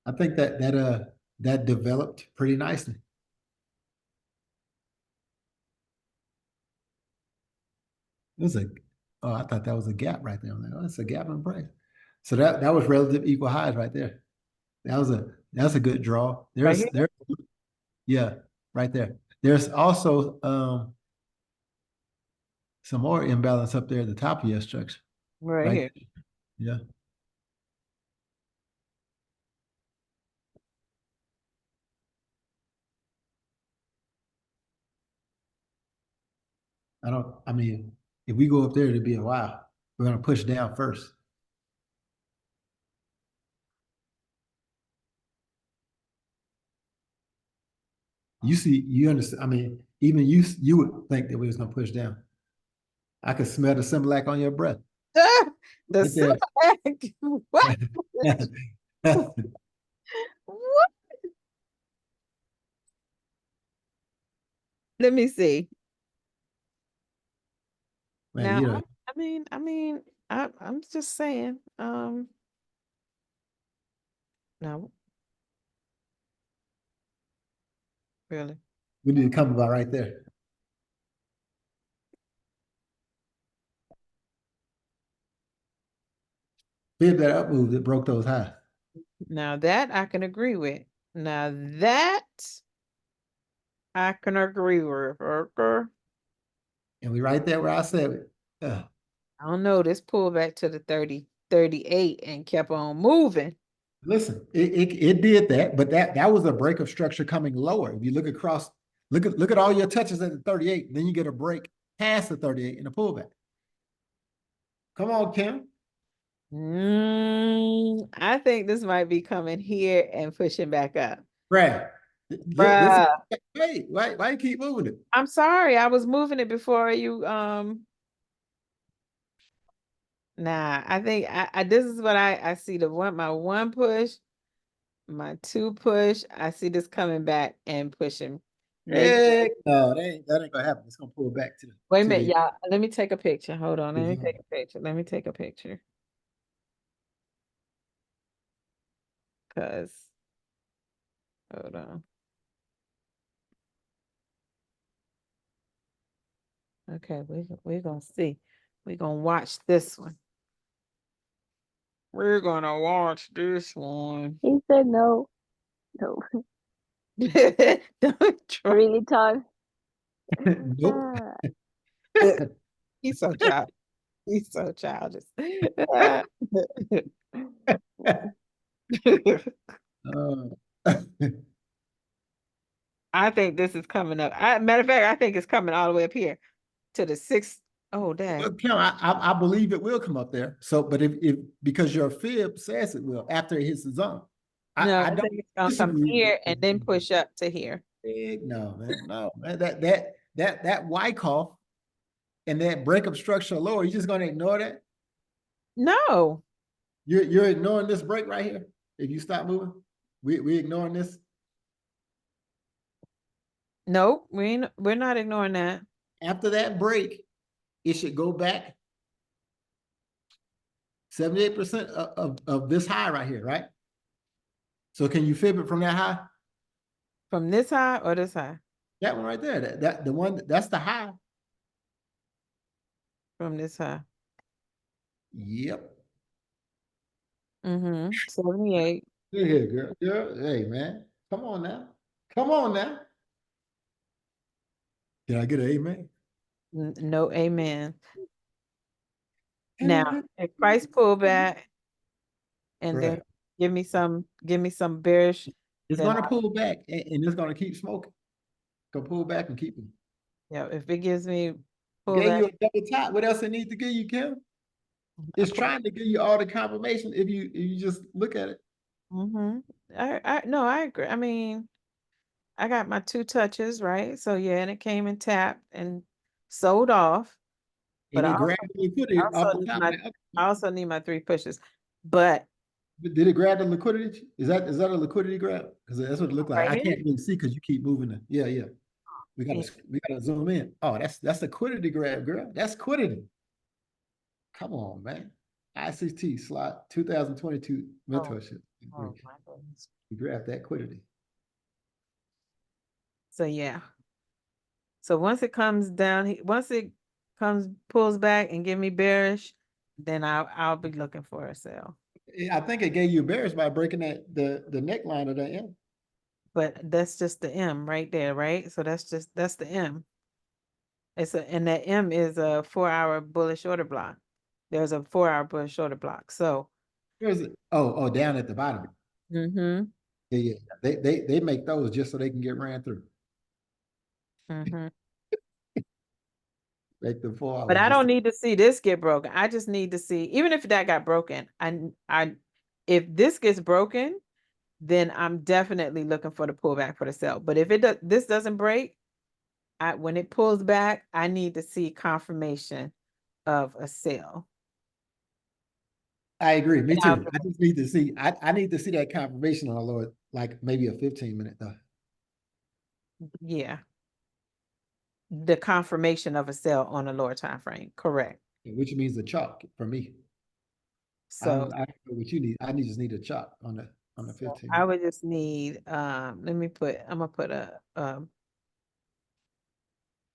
I think that developed pretty nicely. It was I thought that was a gap right there. I'm like, oh, it's a gap in price. So that was relative equal highs right there. That's a good draw. Right here? Yeah, right there. There's also some more imbalance up there at the top of your structure. Right here. Yeah. I mean, if we go up there, it'd be a while. We're gonna push down first. You understand? I mean, even you would think that we was gonna push down. I could smell the Similac on your breath. The Right there. Similac. What? What? Let me see. Man, Now, you know, I'm just saying, no. Really? we need to come about right there. Fib that up move that broke those highs. Now that I can agree with. Now that I can agree with, okay? And we right there where I said it. I don't know, this pulled back to the 38 and kept on moving. Listen, it did that, but that was a break of structure coming lower. If you look across, look at all your touches at the 38, then you get a break past the 38 and a pullback. Come on, Kim. I think this might be coming here and pushing back up. Brad. Bruh. Wait, why you keep moving it? I'm sorry, I was moving it before you nah, I think this is what I see my one push, my two push. I see this coming back and pushing. Heck no, that ain't gonna happen. It's gonna pull back to the Wait a minute, y'all. Let me take a picture. Hold on. Let me Yeah. take a picture. Let me take a picture. Hold on. Okay, we're gonna see. We're gonna watch this one. We're gonna watch this one. He said no. No. Don't try. Really, Todd? Nope. He's so childish. He's so childish. Oh I think this is coming up. Matter of fact, I think it's coming all the way up here to the 6. Oh, dang. Well, Kim, I believe it will come up there. So, but if because your fib says it will after it hits the zone. No, I I don't think it's gonna come disagree. here and then push up to here. No, man, no, man. That Wyckoff and that breakup structure lower, you're just gonna ignore that? No, You're ignoring this break right here. If you stop moving, we ignoring this. nope, we're not ignoring that. After that break, it should go back 78% of this high right here, right? So can you fib it from that high? From this high or this high? That one right there, that the one that's the high. From this high. Yep. 78. Look here, girl. Girl, hey man, come on now. Come on now. Can I get an amen? No, amen. Now, if price pullback and then Right. give me some bearish, It's then gonna pull back and it's gonna keep smoking. Go pull back and keep them. yeah, if it gives me Gave pullback, you a double top. What else it needs to give you, Kim? It's trying to give you all the confirmation if you just look at it. I agree. I mean, I got my 2 touches, right? So yeah, and it came and tapped and sold off. But And I it grabbed the liquidity off the top. I also need my 3 pushes. But Did it grab the liquidity? Is that a liquidity grab? Because that's what it looked like. Right I here? can't really see because you keep moving it. Yeah. We gotta zoom in. Oh, that's a liquidity grab, girl. That's liquidity. Come on, man. ICT slot 2022 mentorship. oh my goodness. You grab that liquidity. So yeah. So once it comes down, pulls back and give me bearish, then I'll be looking for a sell. I think it gave you bearish by breaking the neckline of that M. But that's just the M right there, right? So that's the M. And that M is a 4-hour bullish order block. There's a 4-hour bullish order block. So Where's it? Oh, down at the bottom. Yeah. They make those just so they can get ran through. Make the 4 hours. But I don't need to see this get broken. I just need to see, even if that got broken, if this gets broken, then I'm definitely looking for the pullback for the sell. But if this doesn't break, when it pulls back, I need to see confirmation of a sell. I agree. Me And too. I just need to see. I need to see that confirmation on a lower, like maybe a 15-minute though. Yeah. The confirmation of a sell on a lower time frame. Correct. Which means the chalk for me. So I know what you need. Just need a chalk on the 15. I would just need I'm gonna put a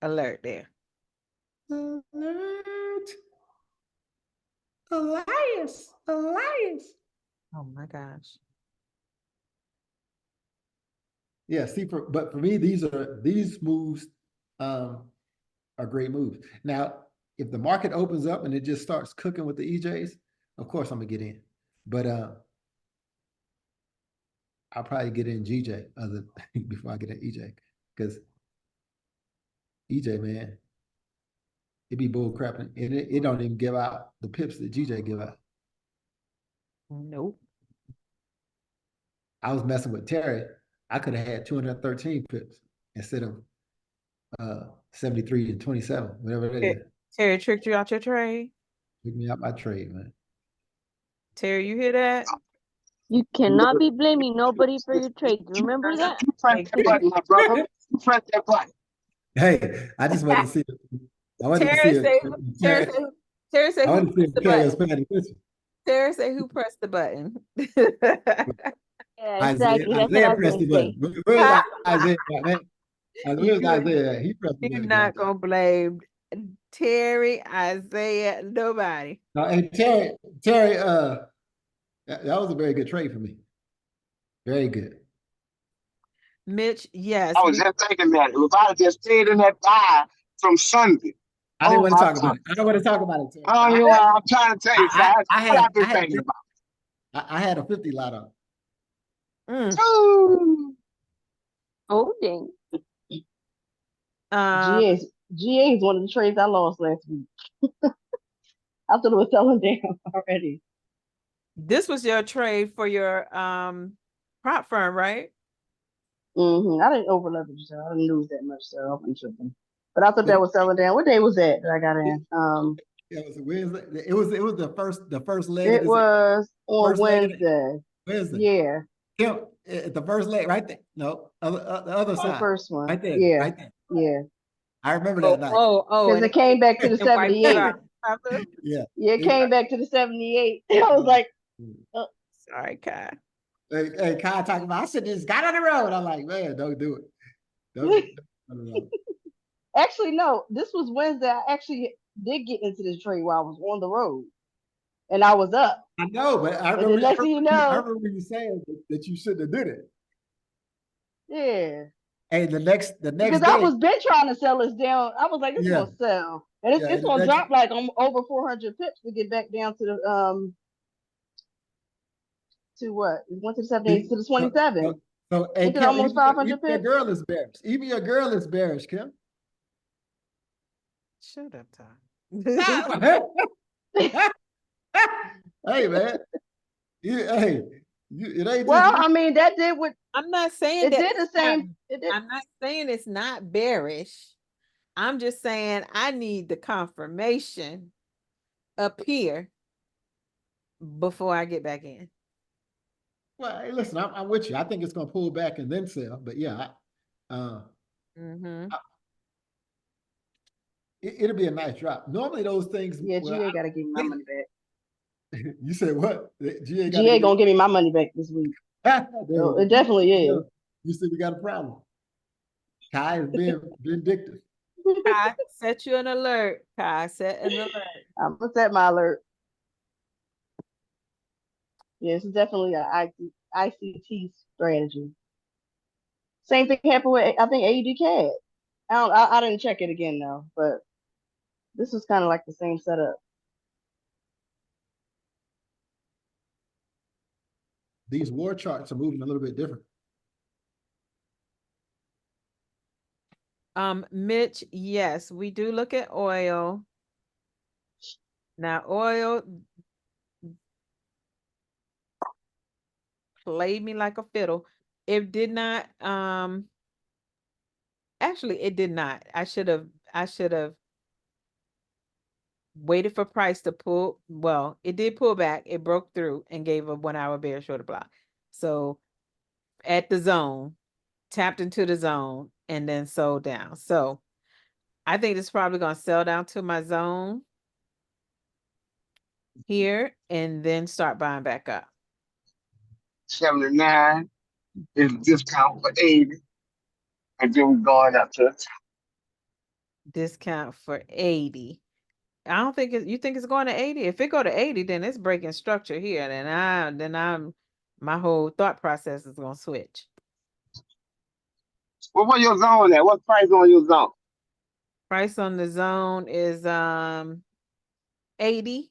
alert there. Alert. Elias. Oh my gosh. Yeah, see, but for me, these moves are great moves. Now, if the market opens up and it just starts cooking with the EJs, of course I'm gonna get in. But I'll probably get in GJ before I get in EJ, because EJ, man, it be bull crapping, and it don't even give out the pips that GJ give out. Nope. I was messing with Terry. I could have had 213 pips instead of 73 and 27, whatever that is. Terry tricked you out your trade. Pick me out my trade, man. Terry, you hear that? You cannot be blaming nobody for your trades. Remember that? You press that button, my brother. You press that button. Hey, I just wanted to see it. I wanted to see Terry it. say I who wanted to see pressed the if Terry was button. paying attention. Terry say who pressed the button. Yeah, exactly. That's what I Isaiah was pressed the gonna say. button. Where's Isaiah, man? Where's You- Isaiah? He pressed the You're button. not gonna blame Terry, Isaiah, nobody. No, and Terry, that was a very good trade for me. Very good. Mitch, yes. I was just thinking that. If I had just stayed in that buy from Sunday. I didn't want to my talk about it. I don't want to talk about it, Terry. Oh, you know, I'm trying to tell you, I I've been thinking about. I had a 50 lot on. Mm. Ooh. Oh, dang. GA is one of the trades I lost last week. I thought it was selling down already. This was your trade for your prop firm, right? I didn't over leverage, so I didn't lose that much, so I wasn't tripping. But I thought that was selling down. What day was that I got in? It was a Wednesday. It was the first leg of It this was on first leg of Wednesday. Wednesday. Yeah, Kim, at the first leg right there. No, the other the side. first one. Right there. Yeah, Right there. yeah. I remember that night. Oh, Because it came back to the and wiped it 78. out. Pablo? Yeah. Yeah, it came back to the 78. I was like, Sorry, Kai. Hey, Kai talking about, I should just got on the road. I'm like, man, don't do it. Don't. actually, no, this was Wednesday. I actually did get into this trade while I was on the road. And I was up. I know, but I And the remember, next thing you I know, remember you saying that you shouldn't have did it. yeah. Hey, the next Because day, I was been trying to sell this down. I was like, it's Yeah. gonna sell. And it's, Yeah, it's the gonna next- drop like over 400 pips to get back down to the to what? It went to the 78 to the 27. So hey, Went to Kim, almost 500 even your pips. girl is bearish. Even your girl is bearish, Kim. Shut up, Tom. Hey, man. It ain't Well, just I mean, that did what I'm not saying it that did the it's not- same. It did. I'm not saying it's not bearish. I'm just saying I need the confirmation up here before I get back in. well, hey, listen, I'm with you. I think it's gonna pull back and then sell. But yeah, Mm-hmm. it'll be a nice drop. Normally those things. Yeah, well, GA gotta give me my money back. You said what? GA GA gonna give me my money back this week. So it definitely is. You said we got a problem. Kai is being vindictive. Kai, set you an alert. Kai, set an alert. I'm gonna set my alert. Yeah, it's definitely an ICT strategy. Same thing happened with I think AUD I didn't check it again though, but this was kind of like the same setup. These war charts are moving a little bit different. Mitch, yes, we do look at oil. Now, oil played me like a fiddle. It did not, actually, it did not. I should have waited for price to pull. Well, it did pull back. It broke through and gave a 1 hour bear shorter block. So at the zone, tapped into the zone and then sold down. So I think it's probably going to sell down to my zone here and then start buying back up. 79 is discount for 80. And then we're going up to Discount for 80. I don't think you think it's going to 80. If it go to 80, then it's breaking structure here. Then my whole thought process is gonna switch. well, what your zone at? What price on your zone? Price on the zone is 80,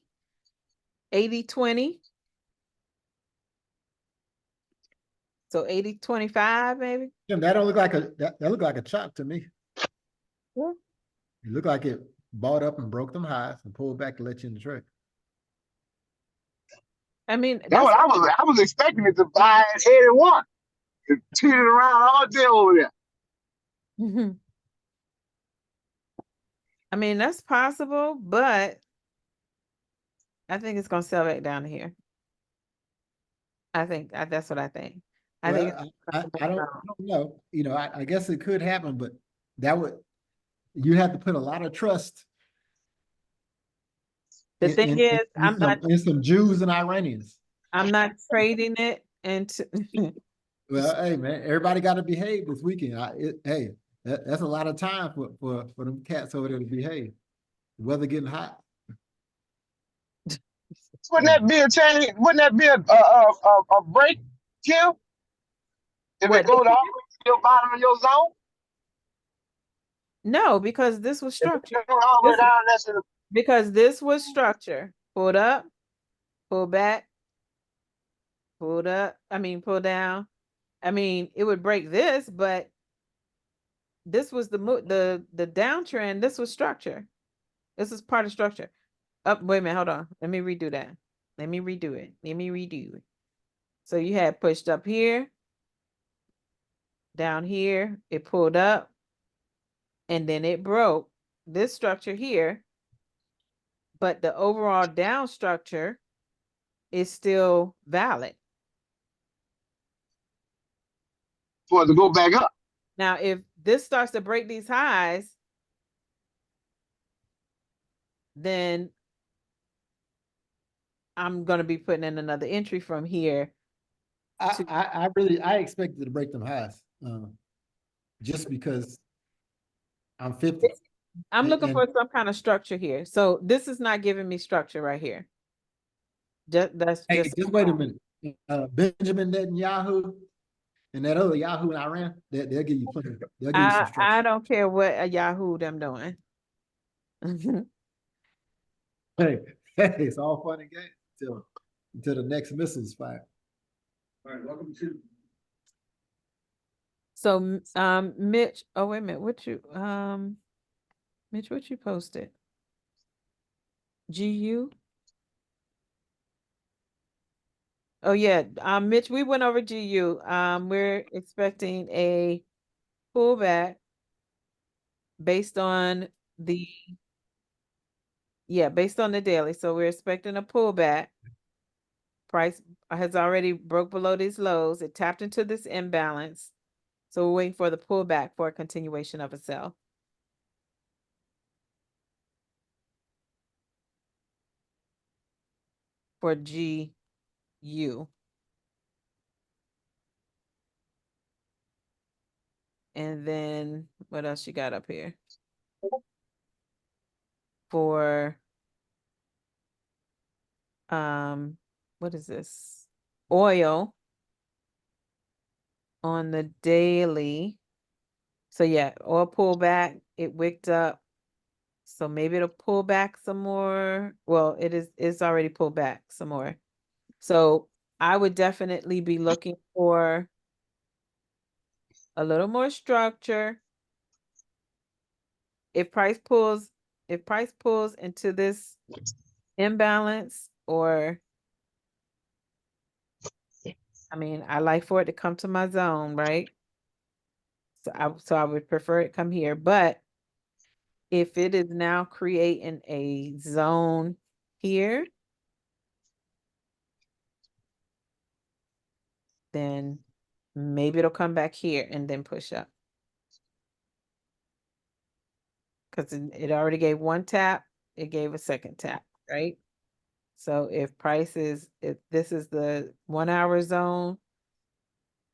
20. So 80-25 maybe. Tim, that don't look like that look like a chop to me. Yeah. It looked like it bought up and broke them highs and pulled back to let you in the trade. I mean, That's what I was expecting it to buy at 81. It cheated around all day over there. Mhm. I mean, that's possible, but I think it's gonna sell back down to here. I think that's what I think. I think Well, I don't know. You know, I guess it could happen, but you have to put a lot of trust. the thing is, in some Jews and Iranians. I'm not trading it into Well, hey man, everybody got to behave this weekend. Hey, that's a lot of time for them cats over there to behave. The weather getting hot. Wouldn't that be a change? Wouldn't that be a break, Kim? If What? it go to all the way to your bottom of your zone? No, because this was If it structure. go all the way This- down, that's in the Because this was structure. Pulled up, pull back, pulled up. I mean, pull down. I mean, it would break this, but this was the downtrend, this was structure. This is part of structure. Up, wait a minute, hold on. Let me redo that. Let me redo it. Let me redo it. So you had pushed up here, down here, it pulled up, and then it broke this structure here. But the overall down structure is still valid. For it to go back up. Now, if this starts to break these highs, then I'm going to be putting in another entry from here. I expected to break them highs, just because I'm 50. I'm looking And- for some kind of structure here. So this is not giving me structure right here. That's Hey, just just wait a minute. Benjamin Netanyahu and that other Yahoo in Iran, they'll give you plenty. They'll give you some I structure. don't care what a Yahoo them doing. Hey, it's all fun and games until the next missile's fired. All right, welcome to. So Mitch, oh wait a minute, Mitch, what you posted? GU? Oh yeah, Mitch, we went over GU. We're expecting a pullback based on the based on the daily. So we're expecting a pullback. Price has already broke below these lows. It tapped into this imbalance. So we're waiting for the pullback for a continuation of a sell. For GU. And then what else you got up here? For what is this? Oil on the daily. So yeah, oil pullback, it wicked up. So maybe it'll pull back some more. Well, it's already pulled back some more. So I would definitely be looking for a little more structure. If price pulls into this imbalance, or I mean, I like for it to come to my zone, right? So I would prefer it come here, but if it is now creating a zone here, then maybe it'll come back here and then push up. Because it already gave one tap, it gave a second tap, right? So if this is the 1 hour zone,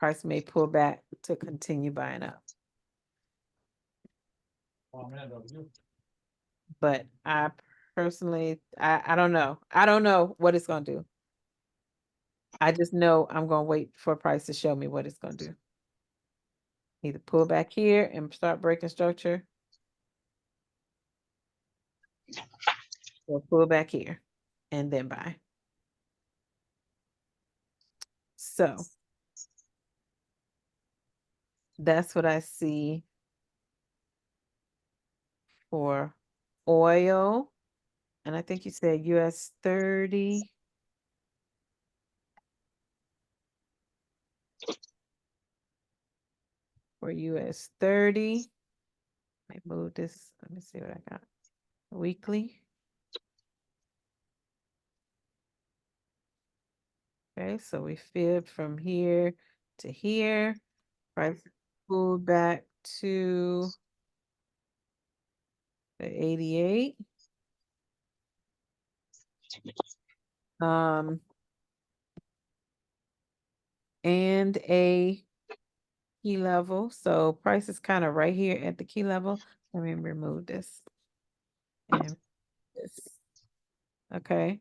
price may pull back to continue buying up. But I personally, I don't know. I don't know what it's gonna do. I just know I'm gonna wait for price to show me what it's gonna do. Either pull back here and start breaking structure, or pull back here and then buy. So that's what I see for oil. And I think you said US 30. For US 30. Let me move this. Let me see what I got. Weekly. Okay, so we fib from here to here. Price pulled back to the 88. And a key level. So price is kind of right here at the key level. Let me remove this. And this. Okay.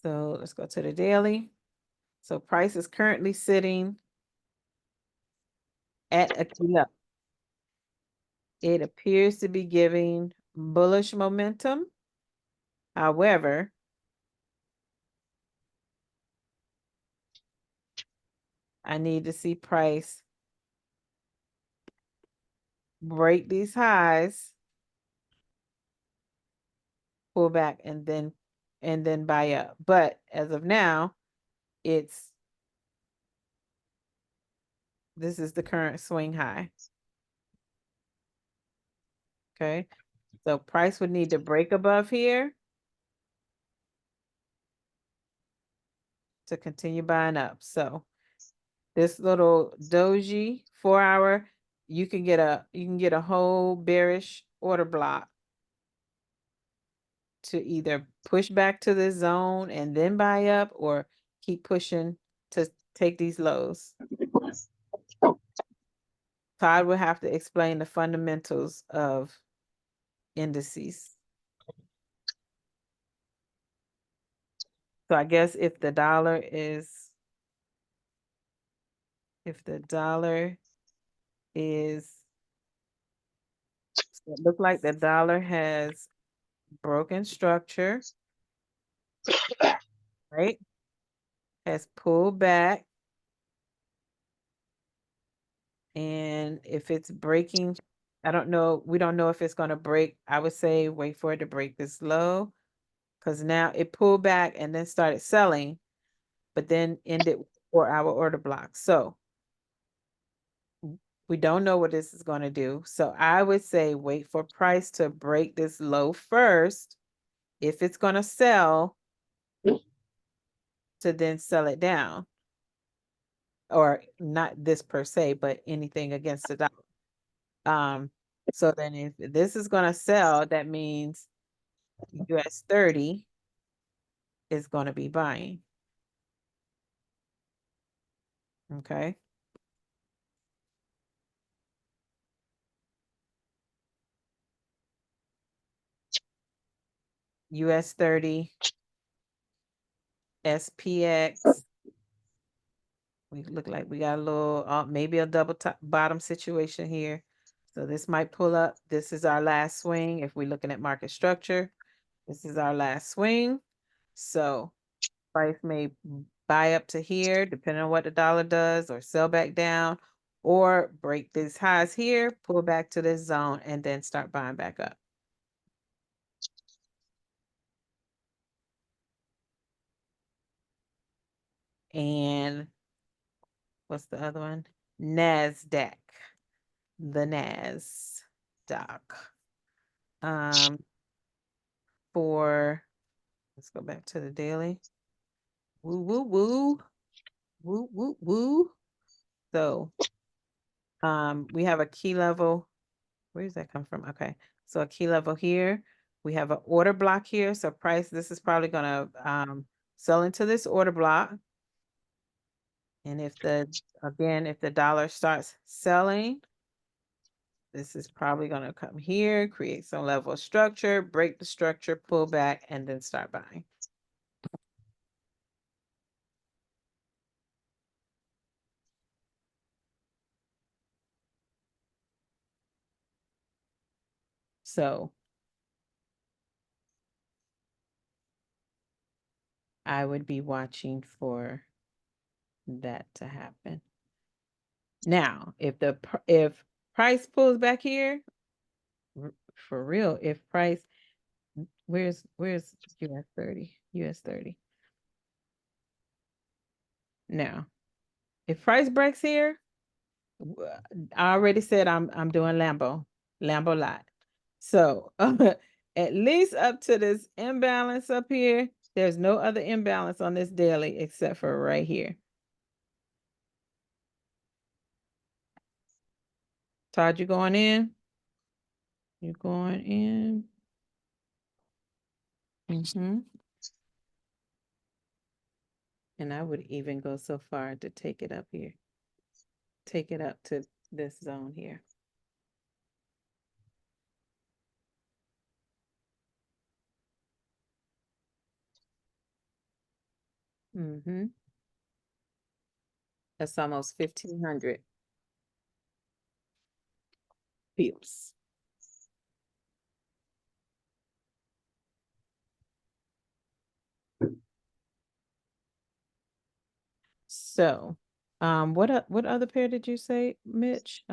So let's go to the daily. So price is currently sitting at a key level. It appears to be giving bullish momentum. However, I need to see price break these highs, pull back, and then buy up. But as of now, this is the current swing high. Okay, so price would need to break above here to continue buying up. So this little doji 4-hour, you can get a whole bearish order block to either push back to this zone and then buy up, or keep pushing to take these lows. Todd will have to explain the fundamentals of indices. So I guess if the dollar is so it look like the dollar has broken structure, right? Has pulled back. And if it's breaking, I don't know, we don't know if it's going to break. I would say wait for it to break this low, because now it pulled back and then started selling, but then ended 4-hour order block. So we don't know what this is going to do. So I would say wait for price to break this low first. If it's going to sell, to then sell it down. Or not this per se, but anything against the dollar. So then if this is going to sell, that means US 30 is going to be buying. Okay. US 30, SPX. We look like we got a little, maybe a double top bottom situation here. So this might pull up. This is our last swing. If we're looking at market structure, this is our last swing. So price may buy up to here, depending on what the dollar does, or sell back down, or break these highs here, pull back to this zone, and then start buying back up. And what's the other one? NASDAQ. The NASDAQ. Let's go back to the daily. Woo, woo, woo. Woo, woo, woo. So, we have a key level. Where does that come from? Okay. So a key level here. We have an order block here. So price, this is probably going to sell into this order block. And if the dollar starts selling, this is probably going to come here, create some level of structure, break the structure, pull back, and then start buying. So I would be watching for that to happen. Now, if price pulls back here, for real, if price, where's US 30? US 30. Now, if price breaks here, I already said I'm doing Lambo lot. So at least up to this imbalance up here, there's no other imbalance on this daily except for right here. Todd, you going in? You going in? And I would even go so far to take it up here. Take it up to this zone here. That's almost 1,500 pips. So, what other pair did you say, Mitch?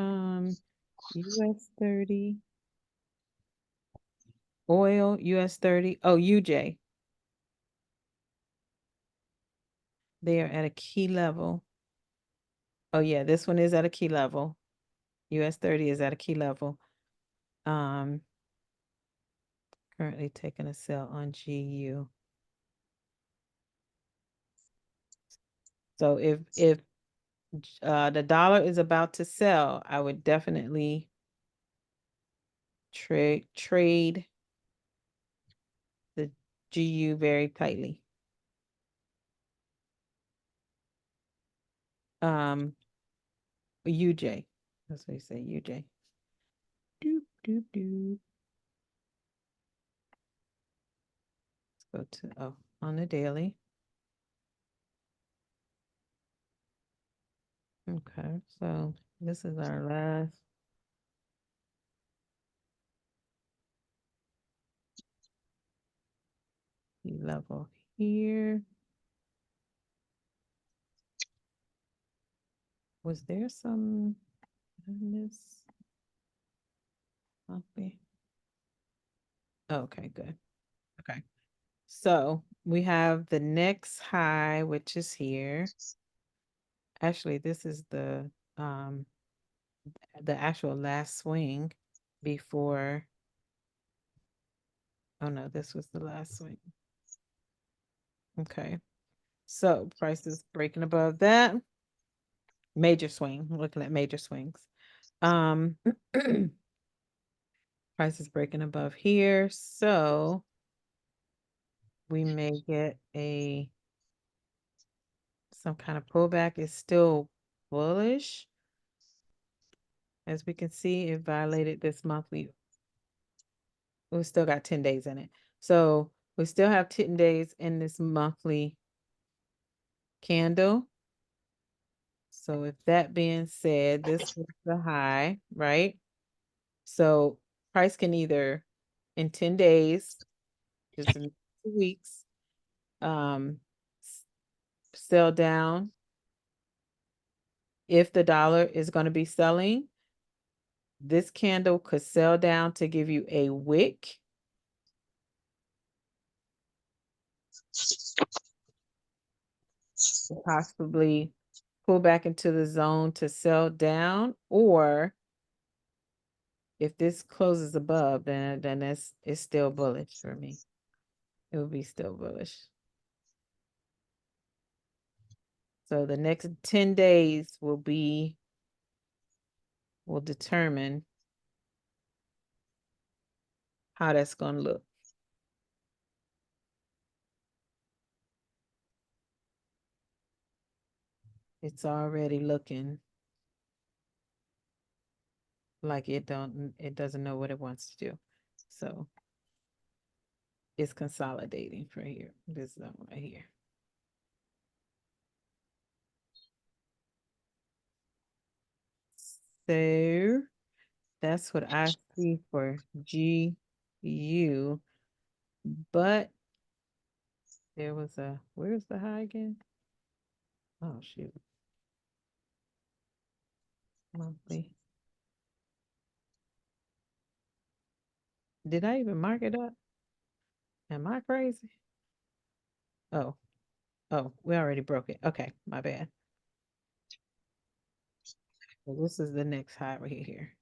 US 30. Oil, US 30. Oh, UJ. They are at a key level. Oh yeah, this one is at a key level. US 30 is at a key level. Currently taking a sell on GU. So if the dollar is about to sell, I would definitely trade the GU very tightly. UJ. That's what you say, UJ. Doop, doop, doop. Let's go to, on the daily. Okay, so this is our last. Level here. Was there some miss? Okay. Okay, good. Okay. So we have the next high, which is here. Actually, this is the actual last swing before. Oh no, this was the last swing. Okay. So price is breaking above that. Major swing. We're looking at major swings. Price is breaking above here. So we may get some kind of pullback. Is still bullish. As we can see, it violated this monthly. We still got 10 days in it. So we still have 10 days in this monthly candle. So if that being said, this is the high, right? So price can either in 10 days, just in 2 weeks, sell down. If the dollar is going to be selling, this candle could sell down to give you a wick. Possibly pull back into the zone to sell down, or if this closes above, then it's still bullish for me. It will be still bullish. So the next 10 days will determine how that's going to look. It's already looking like it doesn't know what it wants to do. So it's consolidating for here. This zone right here. So that's what I see for GU. But there was where's the high again? Oh shoot. Monthly. Did I even mark it up? Am I crazy? Oh, we already broke it. Okay, my bad. So this is the next high right here.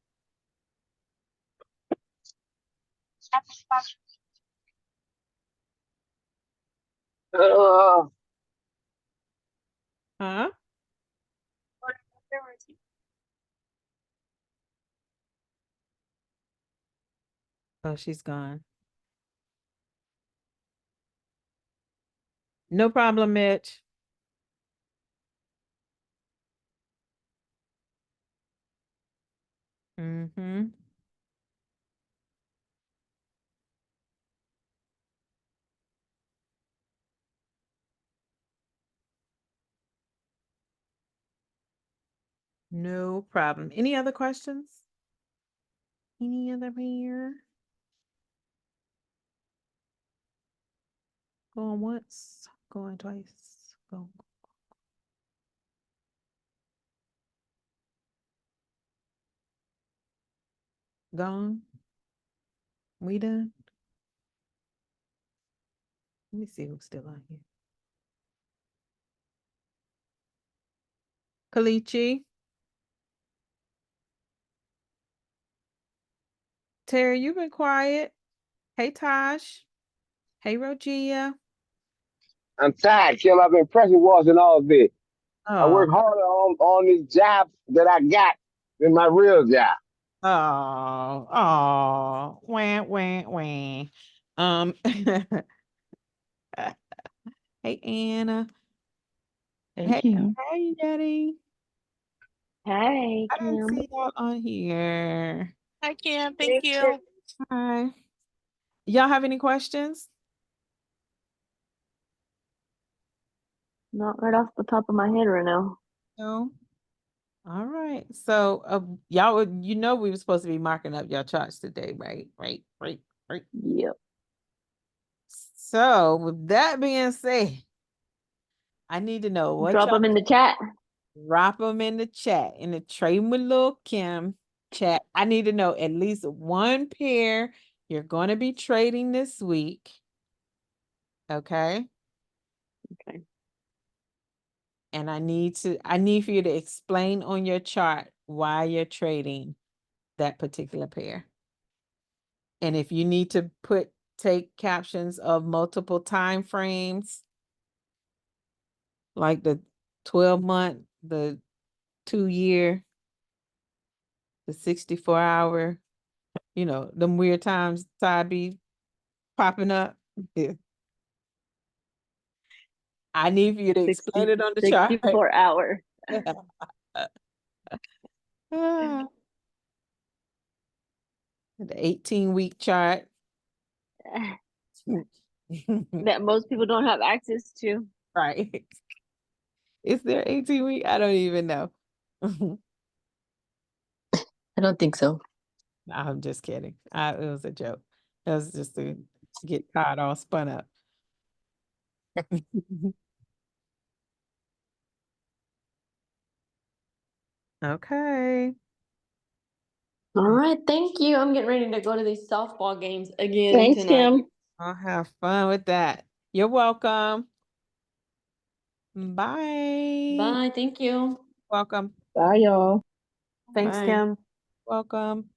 Huh? Oh, she's gone. No problem, Mitch. Mm-hmm. No problem. Any other questions? Any other here? Going once, going twice, go. Gone? We done? Let me see who's still on here. Kalichi. Terry, you've been quiet. Hey, Tosh. Hey, Rogia. I'm tired, Kim. I've been pressing wars and all this. I Oh, work harder on this job that I got than my real job. wah, wah, wah. Hey, Anna. Thank you. Hey, Daddy. Hey, I didn't Kim. see y'all on here. Hi, Kim. Thank you. Hi. Y'all have any questions? Not right off the top of my head right now. No. All right. So, y'all would, we were supposed to be marking up your charts today, right? Right. Yep. So, with that being said, I need to know what Drop y'all them in the chat. drop them in the chat, in the Trading with Lil Kim chat. I need to know at least one pair you're going to be trading this week. Okay. Okay. And I need for you to explain on your chart why you're trading that particular pair. And if you need to take captions of multiple time frames, like the 12-month, the 2-year, the 64-hour, them weird times side be popping up. Yeah. I need for you to explain it on the chart. 64 hour. Ah, the 18-week chart. That most people don't have access to. Right. Is there 18-week? I don't even know. I don't think so. I'm just kidding. It was a joke. It was just to get Todd all spun up. Okay. All right, thank you. I'm getting ready to go to these softball games again Thanks, tonight. Kim. I'll have fun with that. You're welcome. Bye. Bye, thank you. Welcome. Bye, y'all. Thanks, Bye. Kim. Welcome.